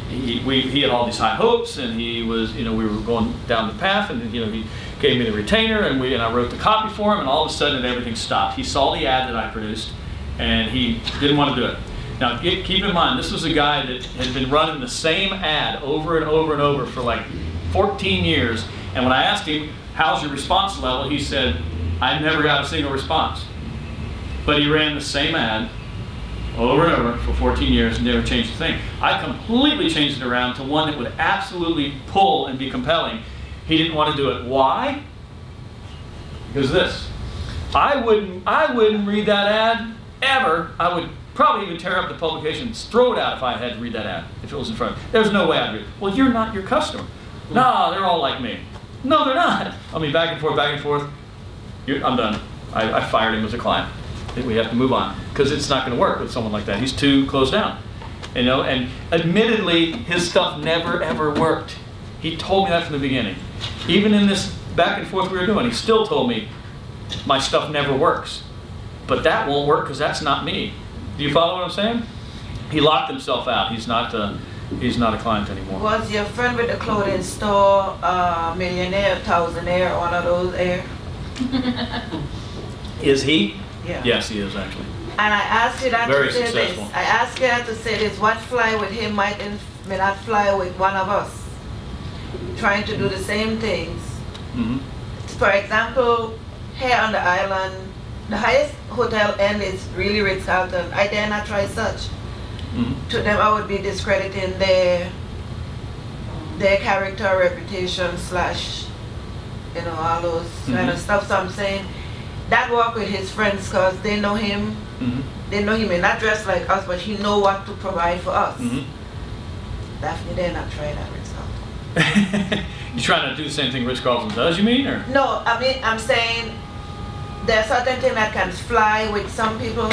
he had all these high hopes, and he was, we were going down the path, and he gave me the retainer, and I wrote the copy for him, and all of a sudden everything stopped. He saw the ad that I produced, and he didn't want to do it. Now keep in mind, this was a guy that had been running the same ad over and over and over for like 14 years, and when I asked him, how's your response level, he said, I never got a single response. But he ran the same ad over and over for 14 years and never changed a thing. I completely changed it around to one that would absolutely pull and be compelling. He didn't want to do it. Why? Because this. I wouldn't read that ad ever, I would probably even tear up the publication, throw it out if I had to read that ad, if it was in front of me. There's no way I'd read it. Well, you're not your customer. No, they're all like me. No, they're not. I mean, back and forth, back and forth. I'm done. I fired him as a client. We have to move on because it's not going to work with someone like that. He's too closed down. You know, and admittedly, his stuff never ever worked. He told me that from the beginning. Even in this back and forth we were doing, he still told me my stuff never works. But that won't work because that's not me. Do you follow what I'm saying? He locked himself out. He's not a client anymore. Was your friend with the clothing store millionaire, thousandaire, one of those air? Is he? Yeah. Yes, he is actually. And I asked you that Very to say successful. this. I asked you that to say this. What fly with him may not fly with one of us. Trying to do the same things. Mm-hmm. For example, here on the island, the highest hotel end is really Ritz-Carlton. I dare not try such. Mm-hmm. To them, I would be discrediting their character, reputation, slash, you know, all those kind of stuff. So I'm saying that work with his friends because they know him. Mm-hmm. They know he may not dress like us, but he know what to provide for us. Mm-hmm. Daphne dare not try that Ritz-Carlton. You're trying to do the same thing Ritz-Carlton does, you mean? Or? No, I mean, I'm saying there are certain things that can fly with some people,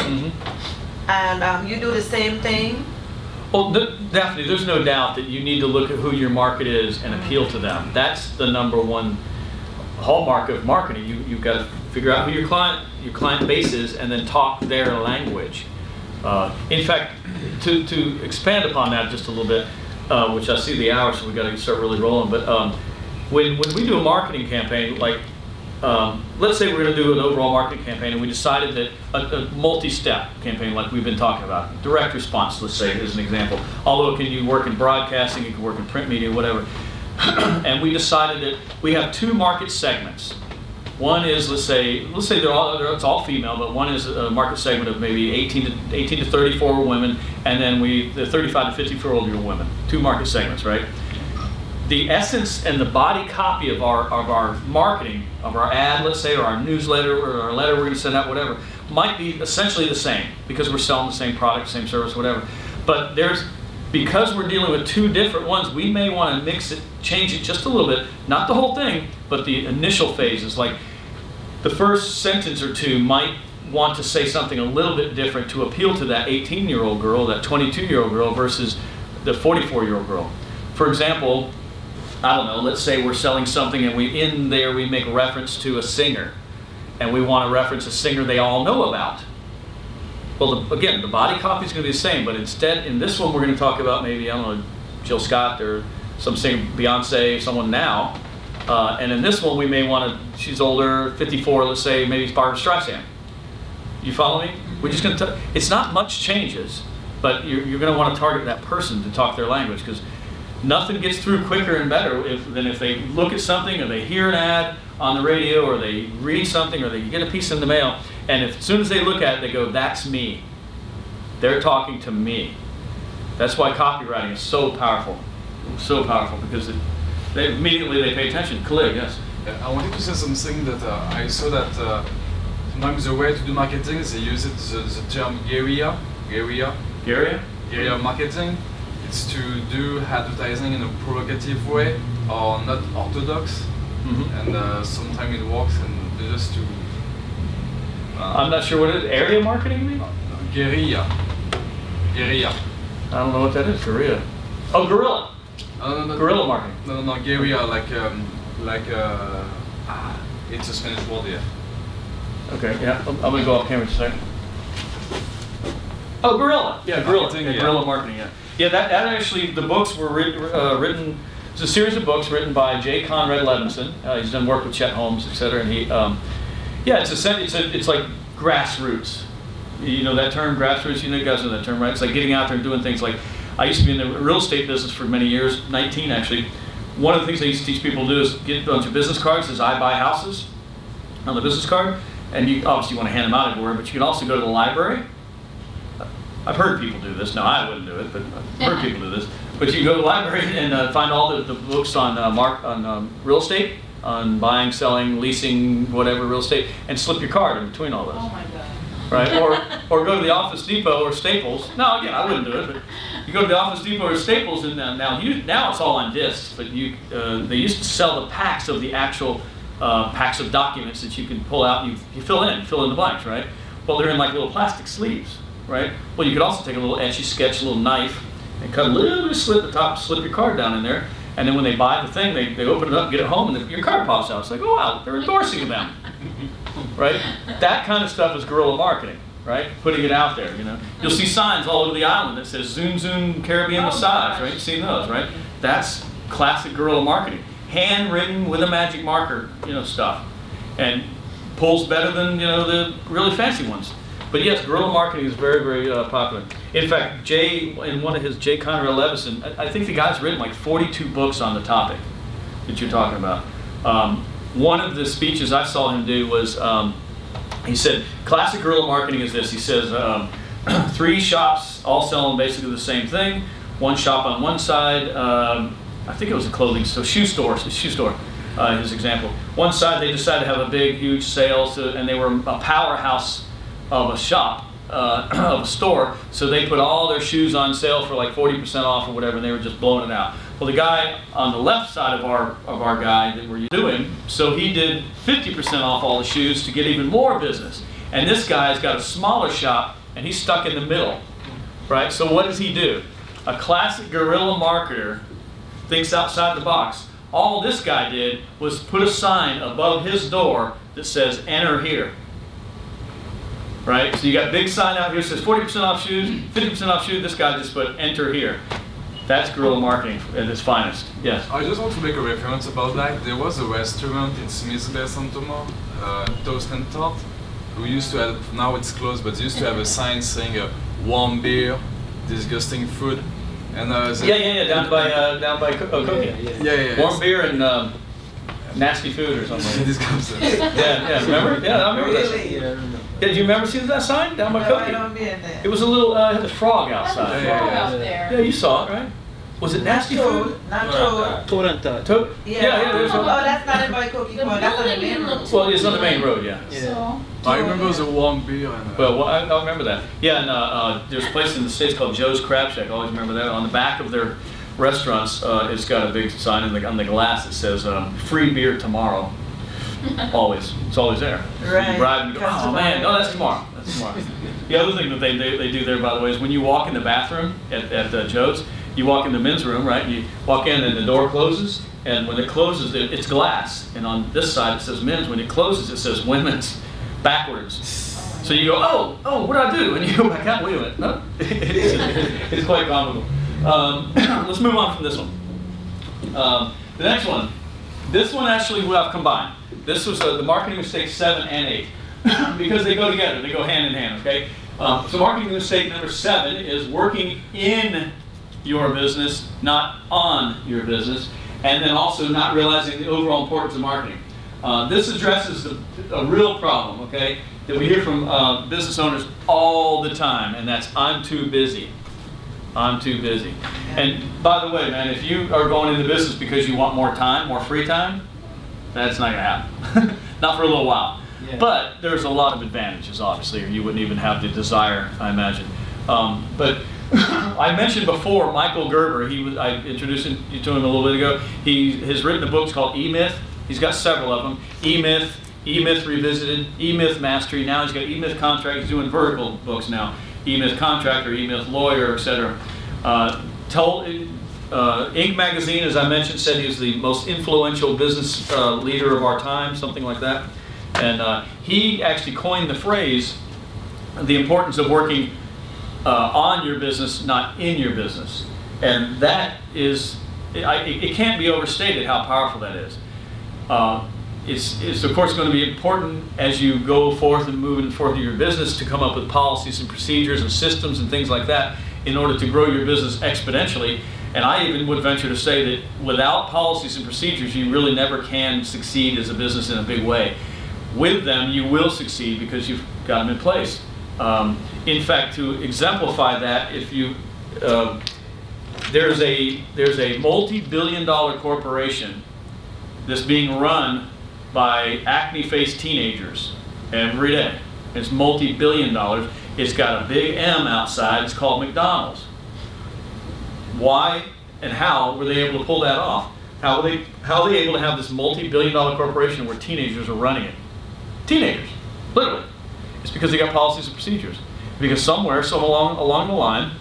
and you do the same thing. Well, Daphne, there's no doubt that you need to look at who your market is and appeal to them. That's the number one hallmark of marketing. You've got to figure out who your client base is and then talk their language. In fact, to expand upon that just a little bit, which I see the hour, so we got to start really rolling. But when we do a marketing campaign, like let's say we're going to do an overall marketing campaign, and we decided that a multi-step campaign, like we've been talking about, direct response, let's say, as an example. Although can you work in broadcasting, you can work in print media, whatever. And we decided that we have two market segments. One is, let's say it's all female, but one is a market segment of maybe 18 to 34 women, and then the 35 to 54-year-old women. Two market segments, right? The essence and the body copy of our marketing, of our ad, let's say, or our newsletter, or our letter we're going to send out, whatever, might be essentially the same because we're selling the same product, same service, whatever. But because we're dealing with two different ones, we may want to mix it, change it just a little bit, not the whole thing, but the initial phases. Like the first sentence or two might want to say something a little bit different to appeal to that 18-year-old girl, that 22-year-old girl versus the 44-year-old girl. For example, I don't know, let's say we're selling something and in there we make reference to a singer, and we want to reference a singer they all know about. Well, again, the body copy is going to be the same, but instead, in this one, we're going to talk about maybe, I don't know, Jill Scott or some singer, Beyonce, someone now. And in this one, we may want to, she's older, 54, let's say, maybe it's Barbara Streisand. You follow me? We're just going to, it's not much changes, but you're going to want to target that person to talk their language, because nothing gets through quicker and better than if they look at something, or they hear an ad on the radio, or they read something, or they get a piece in the mail, and as soon as they look at it, they go, that's me. They're talking to me. That's why copywriting is so powerful. So powerful, because they immediately pay attention. Khalid, yes? I wanted to say something that I saw that sometimes the way to do marketing is they use the term guerrilla marketing. It's to do advertising in a provocative way or not orthodox, and sometimes it works, and just to. I'm not sure what it is. Area marketing, you mean? Guerilla. I don't know what that is. Guerrilla. Oh, guerrilla. No, Guerrilla marketing. No, guerilla, it's a Spanish word here. Okay, yeah. I'm going to go off camera just a second. Oh, guerrilla. Yeah, guerrilla. Marketing, Yeah, yeah. Guerrilla marketing, yeah. Yeah, that actually, the books were written, it's a series of books written by J. Conrad Levinson. He's done work with Chet Holmes, etc. And he, it's like grassroots. You know that term, grassroots? You guys know that term, right? It's like getting out there and doing things like, I used to be in the real estate business for many years, 19 actually. One of the things I used to teach people to do is get a bunch of business cards, says I buy houses on the business card. And you obviously want to hand them out everywhere, but you can also go to the library. I've heard people do this. No, I wouldn't do it, but I've heard people do this. But you can go to the library and find all the books on real estate, on buying, selling, leasing, whatever real estate, and slip your card in between all those. Oh my God. right? Or go to the Office Depot or Staples. No, again, I wouldn't do it, but you go to the Office Depot or Staples, and now it's all on discs, but they used to sell the packs of the actual packs of documents that you can pull out and you fill in the blanks, right? Well, they're in like little plastic sleeves, right? Well, you could also take a little etchy sketch, a little knife, and cut a little bit of slit at the top, slip your card down in there, and then when they buy the thing, they open it up, get it home, and your card pops out. It's like, oh wow, they're endorsing them, right? That kind of stuff is guerrilla marketing, right? Putting it out there, you know. You'll see signs all over the island that says Zoom Zoom Caribbean Massage, right? You've seen those, right? That's classic guerrilla marketing. Handwritten with a magic marker, you know, stuff. And pulls better than, you know, the really fancy ones. But yes, guerrilla marketing is very, very popular. In fact, Jay Conrad Levison, I think the guy's written like 42 books on the topic that you're talking about. One of the speeches I saw him do was, he said, classic guerrilla marketing is this. He says, 3 shops all selling basically the same thing. One shop on one side, I think it was a clothing store, shoe store, his example. One side they decided to have a big, huge sale, and they were a powerhouse of a shop, of a store, so they put all their shoes on sale for like 40% off or whatever, and they were just blowing it out. Well, the guy on the left side of our guy that we're doing, so he did 50% off all the shoes to get even more business. And this guy's got a smaller shop, and he's stuck in the middle, right? So what does he do? A classic guerrilla marketer thinks outside the box. All this guy did was put a sign above his door that says, enter here. Right? So you got a big sign out here that says 40% off shoes, 50% off shoes. This guy just put enter here. That's guerrilla marketing at its finest. Yes? I just want to make a reference about that. There was a restaurant in Smithsville, St. Thomas, Toast and Tart, who used to have, now it's closed, but they used to have a sign saying warm beer, disgusting food. And down by Cookie. Yeah. Warm beer and nasty food or something. Disgusting. Yeah, remember? Yeah, I remember that. Really? Yeah, did you remember seeing that sign down by No, Cookie? I don't be in there. It was a little, had a frog outside. Out there. Yeah, you saw it, right? Was it nasty food? Toad, not toad. Toad and Toad. Toad? Yeah. there's Oh, a, that's not in by Cookie The Corner. That's on the building main road. looks well, it's on the main road, yeah. So, I remember the warm beer and Well, I remember that. Yeah, and there's a place in the States called Joe's Crab Shack. I always remember that. On the back of their restaurants, it's got a big sign on the glass that says, free beer tomorrow. Always. It's always there. Right. You drive and you go, Come oh man, tomorrow. no, that's tomorrow. That's tomorrow. The other thing that they do there, by the way, is when you walk in the bathroom at Joe's, you walk in the men's room, right? You walk in and the door closes, and when it closes, it's glass. And on this side it says men's. When it closes, it says women's backwards. So you go, oh, what did I do? And you go back out. Wait a minute. No, it's quite comical. Let's move on from this one. The next one. This one actually I've combined. This was the marketing mistake 7 and 8 because they go together. They go hand in hand. Okay. So marketing mistake number 7 is working in your business, not on your business, and then also not realizing the overall importance of marketing. This addresses a real problem, okay, that we hear from business owners all the time, and that's I'm too busy. I'm too busy. And by the way, man, if you are going into business because you want more time, more free time, that's not going to happen. Not for a little while. Yeah. But there's a lot of advantages, obviously, or you wouldn't even have the desire, I imagine. But I mentioned before Michael Gerber. I introduced you to him a little bit ago. He has written a book called E-Myth. He's got several of them. E-Myth, E-Myth Revisited, E-Myth Mastery. Now he's got E-Myth Contract. He's doing vertical books now. E-Myth Contractor, E-Myth Lawyer, etc. Inc. magazine, as I mentioned, said he was the most influential business leader of our time, something like that. And he actually coined the phrase, the importance of working on your business, not in your business. And that is, it can't be overstated how powerful that is. It's of course going to be important as you go forth and move forth in your business to come up with policies and procedures and systems and things like that in order to grow your business exponentially. And I even would venture to say that without policies and procedures, you really never can succeed as a business in a big way. With them, you will succeed because you've got them in place. In fact, to exemplify that, if you there's a multi-billion-dollar corporation that's being run by acne-faced teenagers every day. It's multi-billion dollars. It's got a big M outside. It's called McDonald's. Why and how were they able to pull that off? How are they able to have this multi-billion dollar corporation where teenagers are running it? Teenagers, literally. It's because they got policies and procedures. Because somewhere, along the line,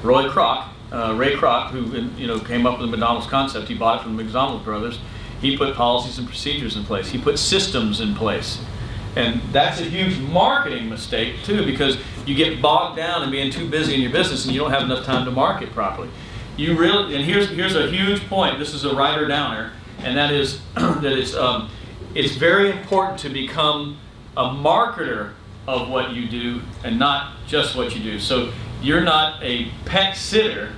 Ray Kroc, who came up with the McDonald's concept, he bought it from the McDonald's brothers. He put policies and procedures in place. He put systems in place. And that's a huge marketing mistake too, because you get bogged down in being too busy in your business and you don't have enough time to market properly. And here's a huge point. This is a writer downer, and that is that it's very important to become a marketer of what you do and not just what you do. So you're not a pet sitter.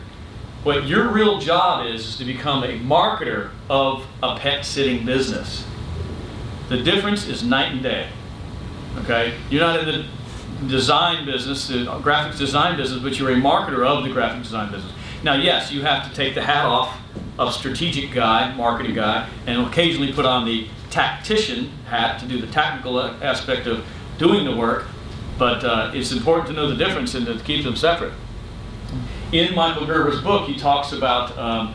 What your real job is to become a marketer of a pet sitting business. The difference is night and day. Okay? You're not in the design business, the graphics design business, but you're a marketer of the graphic design business. Now, yes, you have to take the hat off of strategic guy, marketing guy, and occasionally put on the tactician hat to do the technical aspect of doing the work, but it's important to know the difference and to keep them separate. In Michael Gerber's book, he talks about,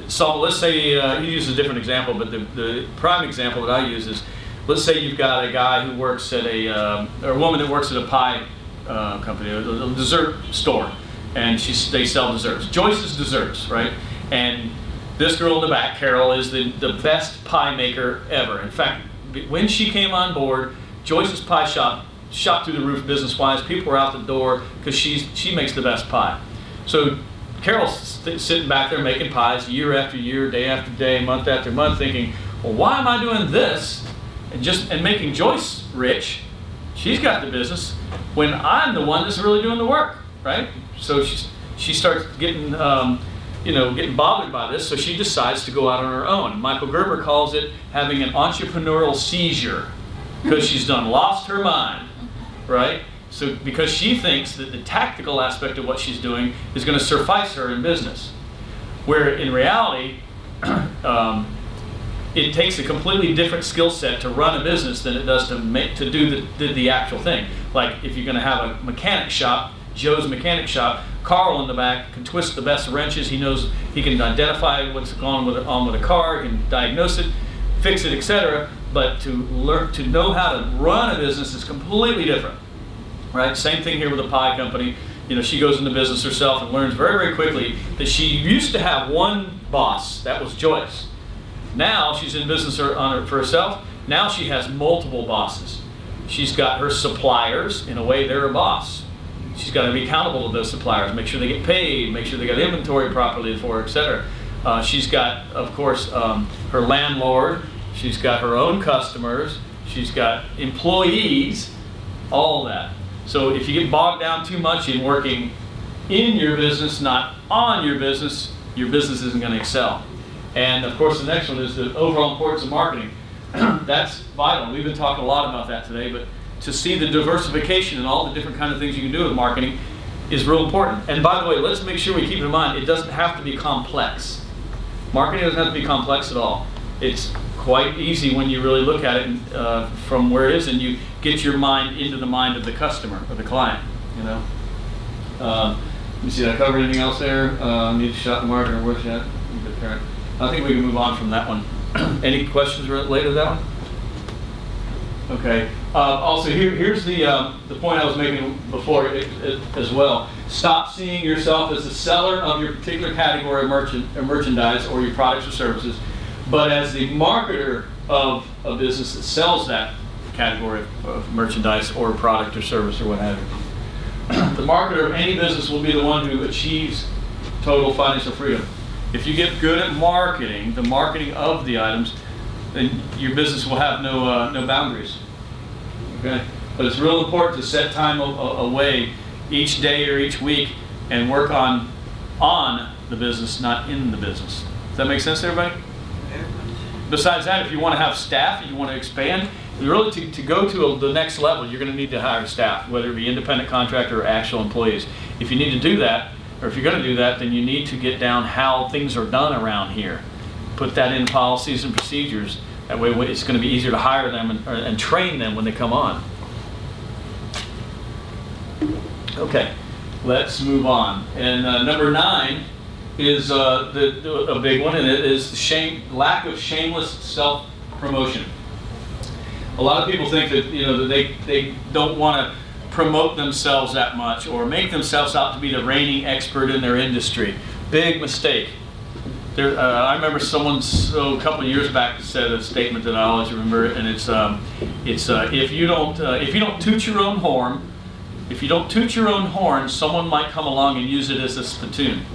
so let's say, he uses a different example, but the prime example that I use is, let's say you've got a guy who works at or a woman that works at a pie company, a dessert store, and they sell desserts. Joyce's Desserts, right? And this girl in the back, Carol, is the best pie maker ever. In fact, when she came on board, Joyce's Pie Shop shot through the roof business-wise. People were out the door because she makes the best pie. So Carol's sitting back there making pies year after year, day after day, month after month, thinking, well, why am I doing this and making Joyce rich? She's got the business when I'm the one that's really doing the work, right? So she starts getting getting bothered by this, so she decides to go out on her own. Michael Gerber calls it having an entrepreneurial seizure, because she's lost her mind, right? So because she thinks that the tactical aspect of what she's doing is going to suffice her in business, where in reality, it takes a completely different skill set to run a business than it does to do the actual thing. Like if you're going to have a mechanic shop, Joe's Mechanic Shop, Carl in the back can twist the best wrenches. He knows he can identify what's going on with a car, he can diagnose it, fix it, etc. But to know how to run a business is completely different, right? Same thing here with a pie company. She goes into business herself and learns very, very quickly that she used to have one boss, that was Joyce. Now she's in business for herself. Now she has multiple bosses. She's got her suppliers. In a way, they're a boss. She's got to be accountable to those suppliers, make sure they get paid, make sure they got inventory properly for her, etc. She's got, of course, her landlord. She's got her own customers. She's got employees, all that. So if you get bogged down too much in working in your business, not on your business isn't going to excel. And of course, the next one is the overall importance of marketing. That's vital. We've been talking a lot about that today, but to see the diversification and all the different kind of things you can do with marketing is real important. And by the way, let's make sure we keep in mind, it doesn't have to be complex. Marketing doesn't have to be complex at all. It's quite easy when you really look at it from where it is and you get your mind into the mind of the customer, or the client, Let me see, did I cover anything else there? Need a shot in the market or worth yet? I think we can move on from that one. Any questions related to that one? Okay. Also, here's the point I was making before as well. Stop seeing yourself as the seller of your particular category of merchandise or your products or services, but as the marketer of a business that sells that category of merchandise or product or service or what have you. The marketer of any business will be the one who achieves total financial freedom. If you get good at marketing, the marketing of the items, then your business will have no boundaries. Okay? But it's real important to set time away each day or each week and work on the business, not in the business. Does that make sense to everybody? Besides that, if you want to have staff, if you want to expand, really to go to the next level, you're going to need to hire staff, whether it be independent contractor or actual employees. If you need to do that, or if you're going to do that, then you need to get down how things are done around here. Put that in policies and procedures. That way it's going to be easier to hire them and train them when they come on. Okay, let's move on. And number 9 is a big one, and it is lack of shameless self-promotion. A lot of people think that that they don't want to promote themselves that much or make themselves out to be the reigning expert in their industry. Big mistake. I remember someone a couple of years back said a statement that I always remember, and it's if you don't toot your own horn, someone might come along and use it as a spittoon.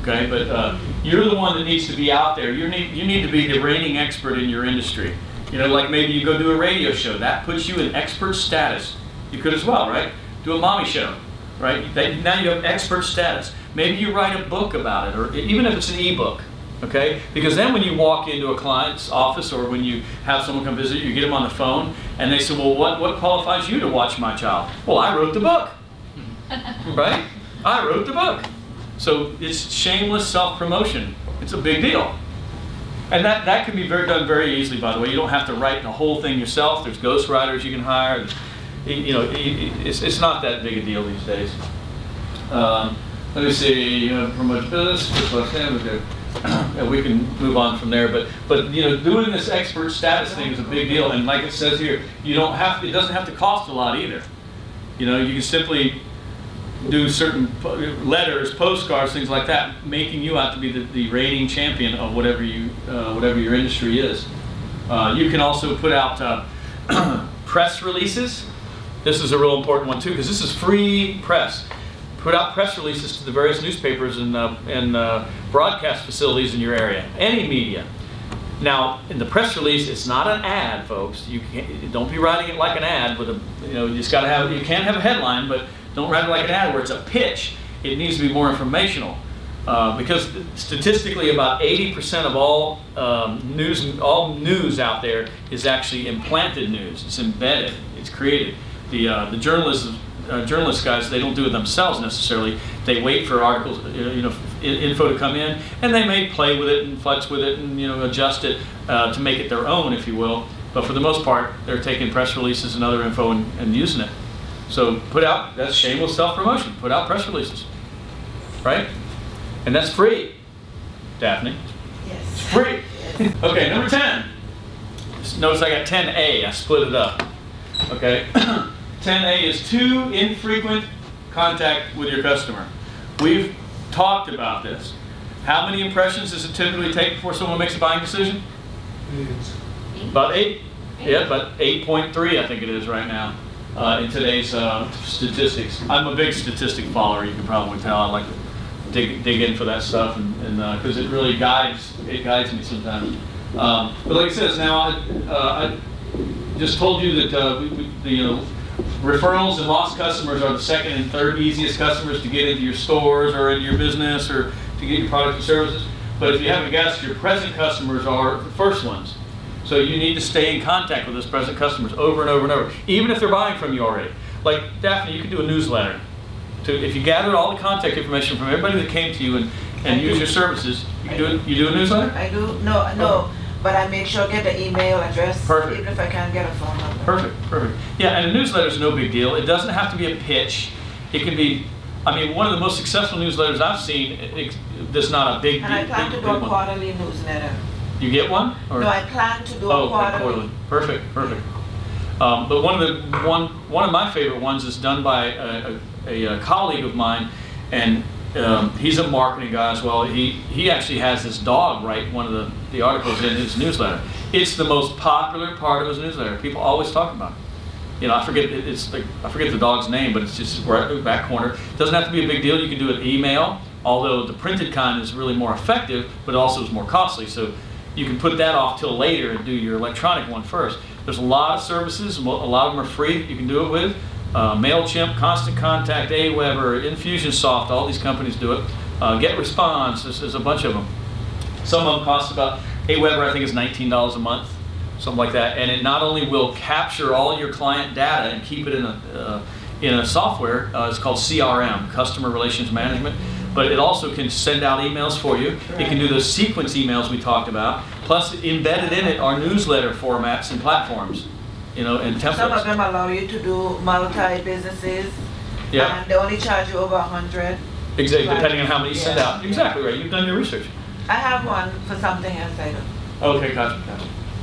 Okay, but you're the one that needs to be out there. You need to be the reigning expert in your industry. Like maybe you go do a radio show. That puts you in expert status. You could as well, right? Do a mommy show, right? Now you have expert status. Maybe you write a book about it, or even if it's an ebook, okay? Because then when you walk into a client's office or when you have someone come visit, you get them on the phone, and they say, well, what qualifies you to watch my child? Well, I wrote the book, right? I wrote the book. So it's shameless self-promotion. It's a big deal. And that can be done very easily, by the way. You don't have to write the whole thing yourself. There's ghostwriters you can hire. It's not that big a deal these days. Let me see, promote business. We can move on from there, but doing this expert status thing is a big deal. And like it says here, it doesn't have to cost a lot either. You can simply do certain letters, postcards, things like that, making you out to be the reigning champion of whatever your industry is. You can also put out press releases. This is a real important one too, because this is free press. Put out press releases to the various newspapers and broadcast facilities in your area, any media. Now, in the press release, it's not an ad, folks. Don't be writing it like an ad with you just got to have. You can't have a headline, but don't write it like an ad where it's a pitch. It needs to be more informational, because statistically, about 80% of all news out there is actually implanted news. It's embedded. It's created. The journalist guys, they don't do it themselves necessarily. They wait for articles, info to come in, and they may play with it and futz with it and adjust it to make it their own, if you will. But for the most part, they're taking press releases and other info and using it. So that's shameless self-promotion. Put out press releases, right? And that's free, Daphne. Yes. It's free. Yes. Okay, number 10. Notice I got 10A. I split it up. Okay. 10A is too infrequent contact with your customer. We've talked about this. How many impressions does it typically take before someone makes a buying decision? About 8. Yeah, about 8.3 I think it is right now in today's statistics. I'm a big statistic follower, you can probably tell. I like to dig in for that stuff, and because it really guides me sometimes. But like it says, now I just told you that referrals and lost customers are the second and third easiest customers to get into your stores or into your business or to get your products and services. But if you haven't guessed, your present customers are the first ones. So you need to stay in contact with those present customers over and over and over, even if they're buying from you already. Like Daphne, you could do a newsletter. If you gathered all the contact information from everybody that came to you and use your services, you do a newsletter? I do. No. But I make sure I get the email address, Perfect. even if I can't get a phone number. Perfect. Yeah, and a newsletter is no big deal. It doesn't have to be a pitch. It can be, one of the most successful newsletters I've seen, that's not a big deal. And I plan to do a quarterly newsletter. You get one? Or? No, I plan to do a quarterly. Perfect. But one of my favorite ones is done by a colleague of mine, and he's a marketing guy as well. He actually has his dog write one of the articles in his newsletter. It's the most popular part of his newsletter. People always talk about it. I forget the dog's name, but it's just right in the back corner. It doesn't have to be a big deal. You can do an email, although the printed kind is really more effective, but also is more costly. So you can put that off till later and do your electronic one first. There's a lot of services. A lot of them are free that you can do it with. MailChimp, Constant Contact, Aweber, Infusionsoft, all these companies do it. GetResponse, there's a bunch of them. Some of them cost about, Aweber I think is $19 a month, something like that. And it not only will capture all your client data and keep it in a software, it's called CRM, Customer Relations Management, but it also can send out emails for you. It can do those sequence emails we talked about. Plus, embedded in it are newsletter formats and platforms, and templates. Some of them allow you to do multi-businesses. Yeah. And they only charge you over 100. Exactly, depending on how many you send Yeah. out. Exactly right. You've done your research. I have one for something else I do. Okay, gotcha.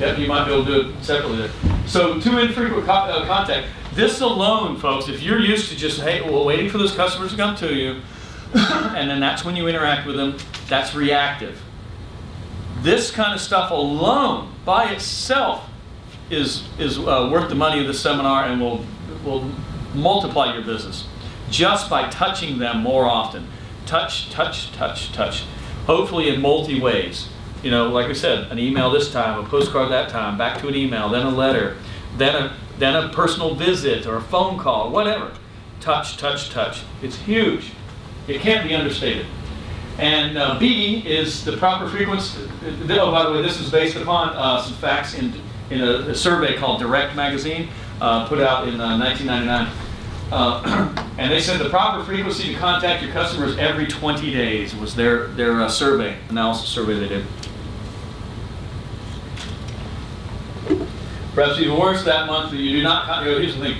Yep, you might be able to do it separately there. So, too infrequent contact. This alone, folks, if you're used to just, waiting for those customers to come to you, and then that's when you interact with them, that's reactive. This kind of stuff alone, by itself, is worth the money of the seminar and will multiply your business just by touching them more often. Touch, touch, touch, touch. Hopefully in multi ways. Like I said, an email this time, a postcard that time, back to an email, then a letter, then a personal visit or a phone call, whatever. Touch, touch, touch. It's huge. It can't be understated. And B is the proper frequency. Oh, by the way, this is based upon some facts in a survey called Direct Magazine, put out in 1999. And they said the proper frequency to contact your customers every 20 days was their analysis survey they did. Perhaps even worse, that month that you do not, here's the thing,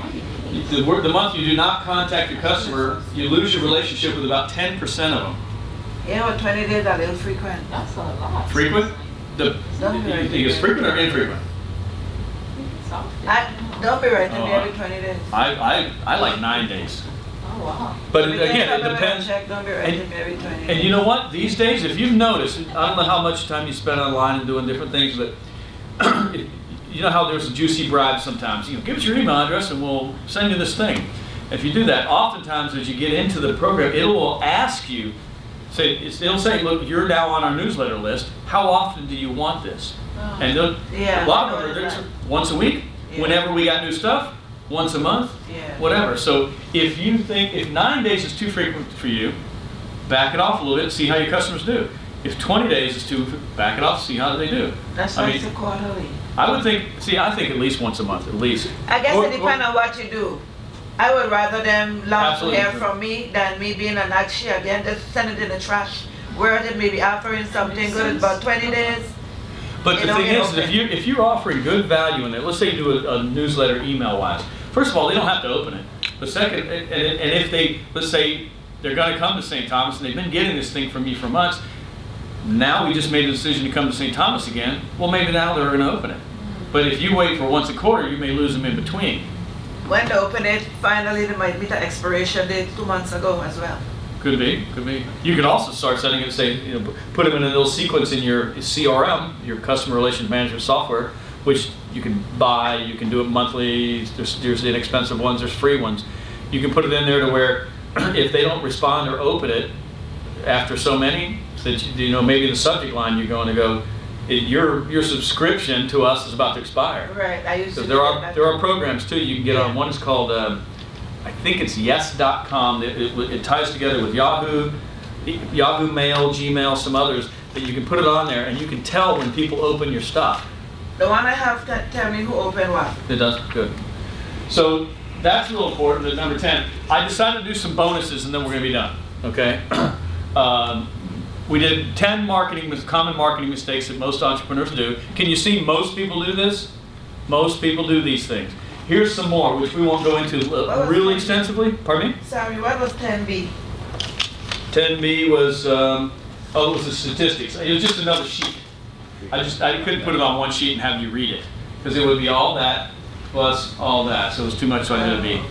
the month you do not contact your customer, you lose your relationship with about 10% of them. Yeah, but 20 days are a little frequent. That's a lot. Frequent? You think it's frequent or infrequent? Don't be writing me Oh, every 20 days. I like 9 days. Oh, wow. But Every again, time it I depends. check, don't be writing me every 20 days. And you know what? These days, if you've noticed, I don't know how much time you spend online and doing different things, but you know how there's a juicy bribe sometimes. Give us your email address and we'll send you this thing. If you do that, oftentimes as you get into the program, it will ask you, it'll say, look, you're now on our newsletter list. How often do you want this? Oh. And Yeah, a lot I of them noticed are that. once a week, Yeah. whenever we got new stuff, once a month, Yeah. whatever. So if 9 days is too frequent for you, back it off a little bit and see how your customers do. If 20 days is too, back it off, see how they do. That's I why mean, it's a quarterly. I think at least once a month, at least. I guess Or- it depends on what you do. I would rather them love to Absolutely. hear from me than me being an action again, just send it in the trash. Where they may be offering something good, about 20 days. But You the don't thing get is, open. if you're offering good value in it, let's say you do a newsletter email-wise. First of all, they don't have to open it. But second, and if they, let's say they're going to come to St. Thomas and they've been getting this thing from me for months, now we just made a decision to come to St. Thomas again, well, maybe now they're going to open it. But if you wait for once a quarter, you may lose them in between. When they open it, finally they might meet an expiration date 2 months ago as well. Could be. You could also start setting it, say, put them in a little sequence in your CRM, your customer relations management software, which you can buy. You can do it monthly. There's the inexpensive ones. There's free ones. You can put it in there to where if they don't respond or open it after so many, that maybe in the subject line you're going to go, your subscription to us is about to expire. Right, I used So to there do are that. programs too you can get on. One is called I think it's yes.com. It ties together with Yahoo Mail, Gmail, some others that you can put it on there and you can tell when people open your stuff. The one I have to tell me who opened what. It does good. So that's a little important. At number 10, I decided to do some bonuses and then we're going to be done. Okay. We did 10 common marketing mistakes that most entrepreneurs do. Can you see most people do this? Most people do these things. Here's some more, which we won't go into really extensively. Pardon me? Sorry, what was 10B? 10B was, it was the statistics. It was just another sheet. I couldn't put it on one sheet and have you read it. Because it would be all that plus all that. So it was too much, so I did a B.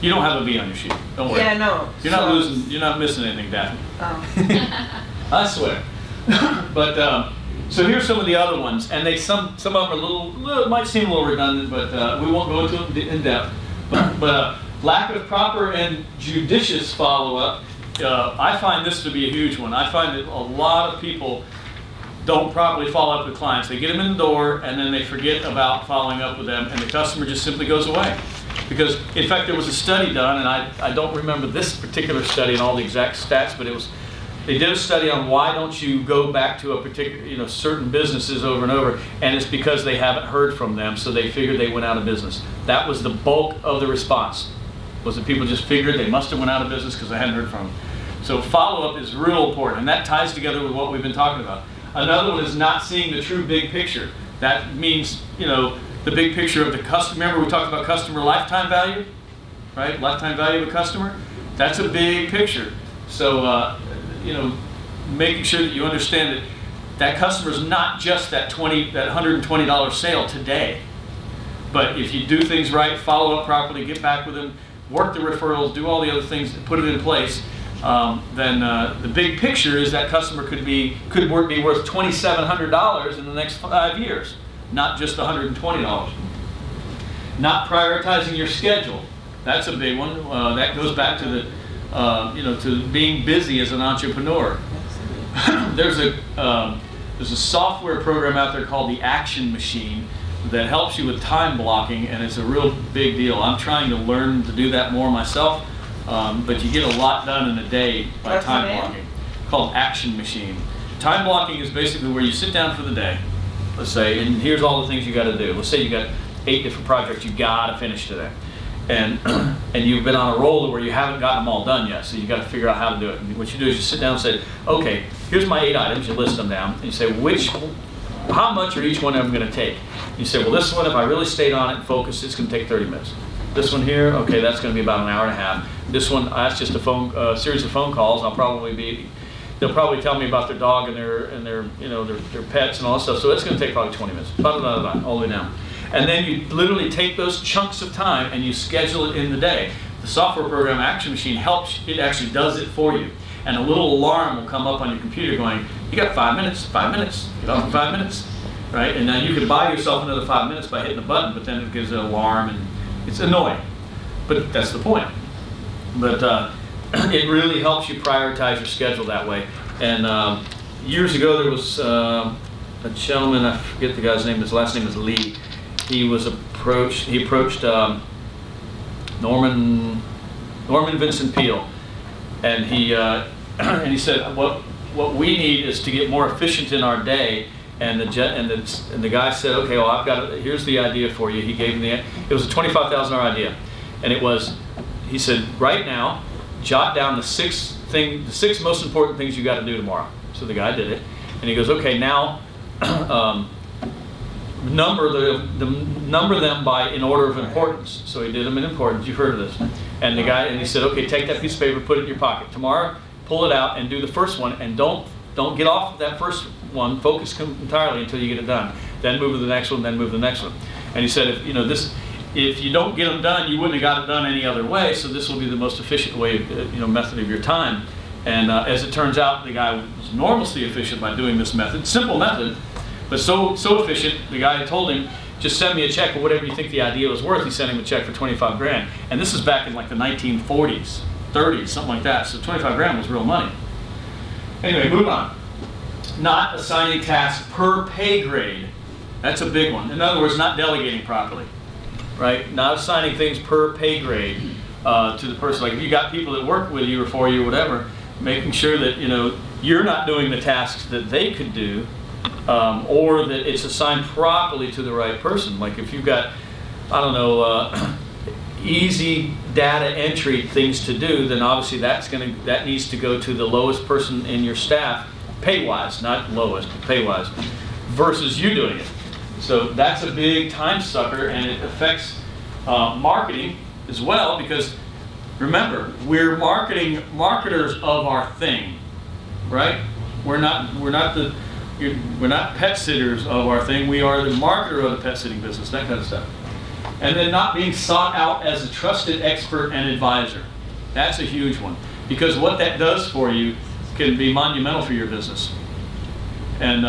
You don't have a B on your sheet. Don't worry. Yeah, no. You're not missing anything, Daphne. Oh. I swear. But so here's some of the other ones, and some of them are might seem a little redundant, but we won't go into them in depth. But lack of proper and judicious follow-up. I find this to be a huge one. I find that a lot of people don't properly follow up with clients. They get them in the door, and then they forget about following up with them, and the customer just simply goes away. Because, in fact, there was a study done, and I don't remember this particular study and all the exact stats, but they did a study on why don't you go back to a particular, certain businesses over and over, and it's because they haven't heard from them, so they figured they went out of business. That was the bulk of the response, was that people just figured they must have went out of business because they hadn't heard from them. So follow-up is real important, and that ties together with what we've been talking about. Another one is not seeing the true big picture. That means, the big picture of the customer. Remember we talked about customer lifetime value, right? Lifetime value of a customer. That's a big picture. So, making sure that you understand that customer is not just that $120 sale today. But if you do things right, follow up properly, get back with them, work the referrals, do all the other things, put it in place, then the big picture is that customer could be worth $2,700 in the next 5 years, not just $120. Not prioritizing your schedule. That's a big one. That goes back to to being busy as an entrepreneur. There's a software program out there called the Action Machine that helps you with time blocking, and it's a real big deal. I'm trying to learn to do that more myself, but you get a lot done in a day by What's the time name? blocking. Called Action Machine. Time blocking is basically where you sit down for the day, let's say, and here's all the things you got to do. Let's say you got 8 different projects you got to finish today, and you've been on a roll where you haven't gotten them all done yet, so you got to figure out how to do it. And what you do is you sit down and say, okay, here's my 8 items. You list them down, and you say how much are each one of them going to take? You say, well, this one, if I really stayed on it and focused, it's going to take 30 minutes. This one here, okay, that's going to be about an hour and a half. This one, that's just a series of phone calls. They'll probably tell me about their dog and their pets and all that stuff. So it's going to take probably 20 minutes, all the way down. And then you literally take those chunks of time and you schedule it in the day. The software program Action Machine helps. It actually does it for you. And a little alarm will come up on your computer going, you got 5 minutes, get off in 5 minutes, right? And now you can buy yourself another 5 minutes by hitting a button, but then it gives an alarm, and it's annoying. But that's the point. But it really helps you prioritize your schedule that way. And years ago there was a gentleman, I forget the guy's name, his last name is Lee. He approached Norman Vincent Peale, and he said, what we need is to get more efficient in our day. And the guy said, okay, well, here's the idea for you. He gave him it was a $25,000 idea, and he said, right now, jot down the six most important things you got to do tomorrow. So the guy did it, and he goes, okay, now number them in order of importance. So he did them in importance. You've heard of this. And he said, okay, take that piece of paper, put it in your pocket. Tomorrow, pull it out and do the first one, and don't get off of that first one. Focus entirely until you get it done. Then move to the next one. Then move to the next one. And he said, if you don't get them done, you wouldn't have got it done any other way. So this will be the most efficient way, method of your time. And as it turns out, the guy was enormously efficient by doing this method, simple method, but so efficient. The guy told him, just send me a check for whatever you think the idea was worth. He sent him a check for 25 grand. And this is back in like the 1940s, 30s, something like that. So 25 grand was real money. Anyway, move on. Not assigning tasks per pay grade. That's a big one. In other words, not delegating properly, right? Not assigning things per pay grade to the person. Like if you got people that work with you or for you or whatever, making sure that you're not doing the tasks that they could do, or that it's assigned properly to the right person. Like if you've got, easy data entry things to do, then obviously that needs to go to the lowest person in your staff, pay-wise, not lowest, but pay-wise, versus you doing it. So that's a big time sucker, and it affects marketing as well, because remember, we're marketers of our thing, right? We're not pet sitters of our thing. We are the marketer of the pet sitting business, that kind of stuff. And then not being sought out as a trusted expert and advisor. That's a huge one, because what that does for you can be monumental for your business. And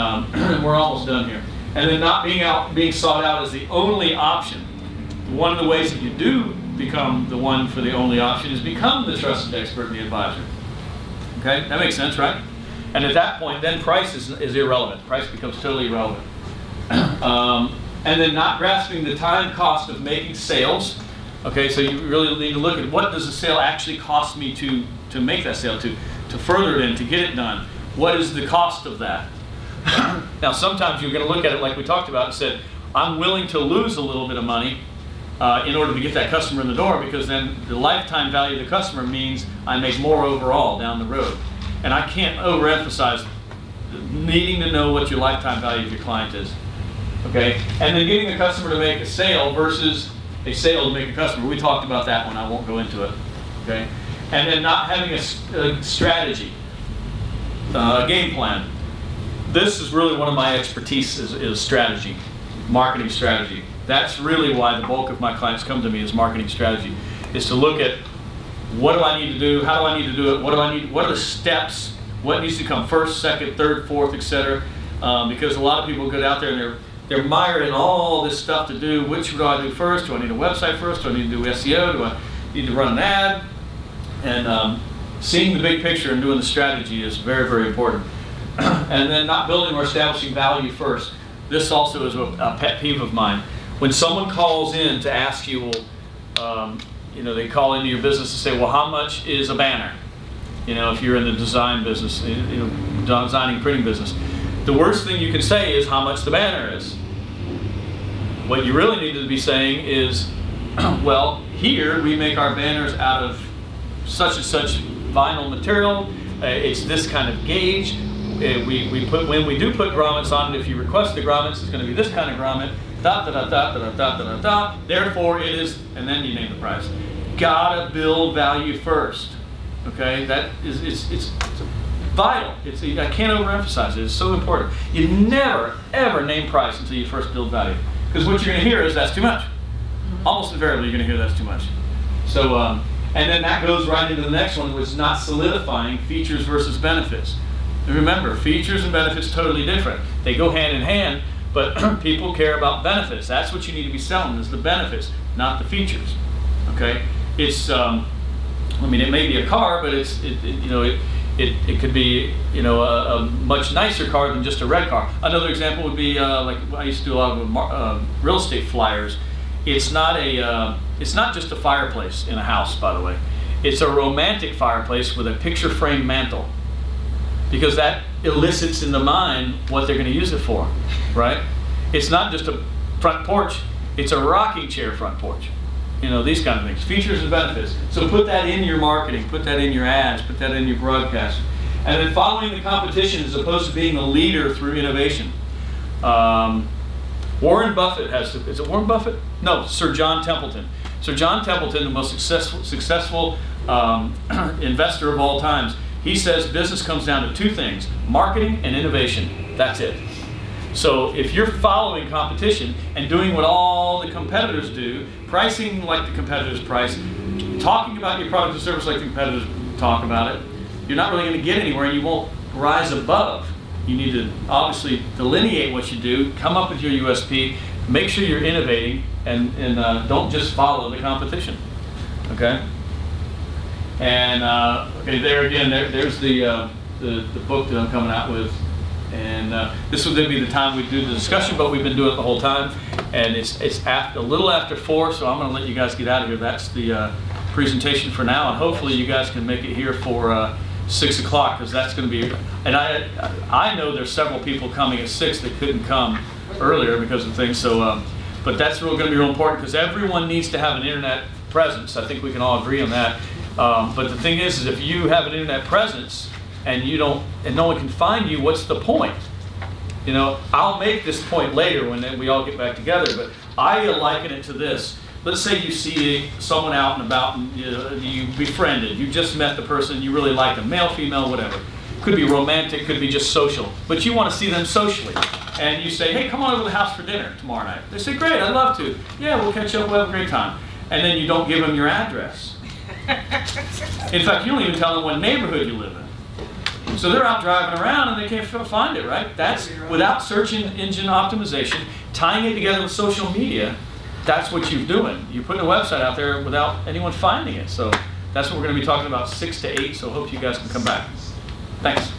we're almost done here. And then not being sought out as the only option. One of the ways that you do become the one for the only option is become the trusted expert and the advisor. Okay, that makes sense, right? And at that point, then price is irrelevant. Price becomes totally irrelevant. And then not grasping the time cost of making sales. Okay, so you really need to look at what does a sale actually cost me to make that sale, to further it in, to get it done. What is the cost of that? Now, sometimes you're going to look at it like we talked about and said, I'm willing to lose a little bit of money in order to get that customer in the door, because then the lifetime value of the customer means I make more overall down the road. And I can't overemphasize needing to know what your lifetime value of your client is. Okay? And then getting a customer to make a sale versus a sale to make a customer. We talked about that one. I won't go into it. Okay? And then not having a strategy, a game plan. This is really one of my expertise is strategy, marketing strategy. That's really why the bulk of my clients come to me is marketing strategy, is to look at what do I need to do, how do I need to do it, what are the steps, what needs to come first, second, third, fourth, etc. Because a lot of people get out there and they're mired in all this stuff to do. Which do I do first? Do I need a website first? Do I need to do SEO? Do I need to run an ad? And seeing the big picture and doing the strategy is very, very important. And then not building or establishing value first. This also is a pet peeve of mine. When someone calls in to ask you, they call into your business and say, well, how much is a banner? If you're in the design business, designing, printing business. The worst thing you can say is how much the banner is. What you really need to be saying is, well, here we make our banners out of such and such vinyl material. It's this kind of gauge. When we do put grommets on it, if you request the grommets, it's going to be this kind of grommet. Therefore, it is, and then you name the price. Gotta build value first. Okay, that is it's vital. I can't overemphasize it. It's so important. You never ever name price until you first build value, because what you're going to hear is that's too much. Almost invariably, you're going to hear that's too much. So, and then that goes right into the next one, which is not solidifying features versus benefits. And remember, features and benefits totally different. They go hand in hand. But people care about benefits. That's what you need to be selling, is the benefits, not the features. Okay? It's, it may be a car, but it could be, a much nicer car than just a red car. Another example would be like I used to do a lot of real estate flyers. It's not just a fireplace in a house, by the way. It's a romantic fireplace with a picture frame mantle, because that elicits in the mind what they're going to use it for, right? It's not just a front porch, it's a rocking chair front porch. These kind of things, features and benefits. So put that in your marketing, put that in your ads, put that in your broadcast. And then following the competition as opposed to being a leader through innovation. Warren Buffett is it Warren Buffett? No, Sir John Templeton. Sir John Templeton, the most successful investor of all times, he says business comes down to two things: marketing and innovation. That's it. So if you're following competition and doing what all the competitors do, pricing like the competitors price, talking about your product or service like the competitors talk about it, you're not really going to get anywhere, and you won't rise above. You need to obviously delineate what you do, come up with your USP, make sure you're innovating, and don't just follow the competition. Okay? And okay, there again, there's the book that I'm coming out with, and this would then be the time we do the discussion, but we've been doing it the whole time, and it's a little after 4, so I'm going to let you guys get out of here. That's the presentation for now, and hopefully you guys can make it here for 6 o'clock, because that's going to be. And I know there's several people coming at 6 that couldn't come earlier because of things. So, but that's really going to be real important, because everyone needs to have an internet presence. I think we can all agree on that. But the thing is if you have an internet presence and no one can find you, what's the point? I'll make this point later when we all get back together, but I liken it to this. Let's say you see someone out and about, and you befriended, you just met the person, you really like them, male, female, whatever. Could be romantic, could be just social, but you want to see them socially. And you say, hey, come on over to the house for dinner tomorrow night. They say, great, I'd love to. Yeah, we'll catch up, we'll have a great time. And then you don't give them your address. In fact, you don't even tell them what neighborhood you live in. So they're out driving around and they can't find it, right? That's without search engine optimization, tying it together with social media. That's what you're doing. You're putting a website out there without anyone finding it. So that's what we're going to be talking about 6 to 8. So I hope you guys can come back. Thanks.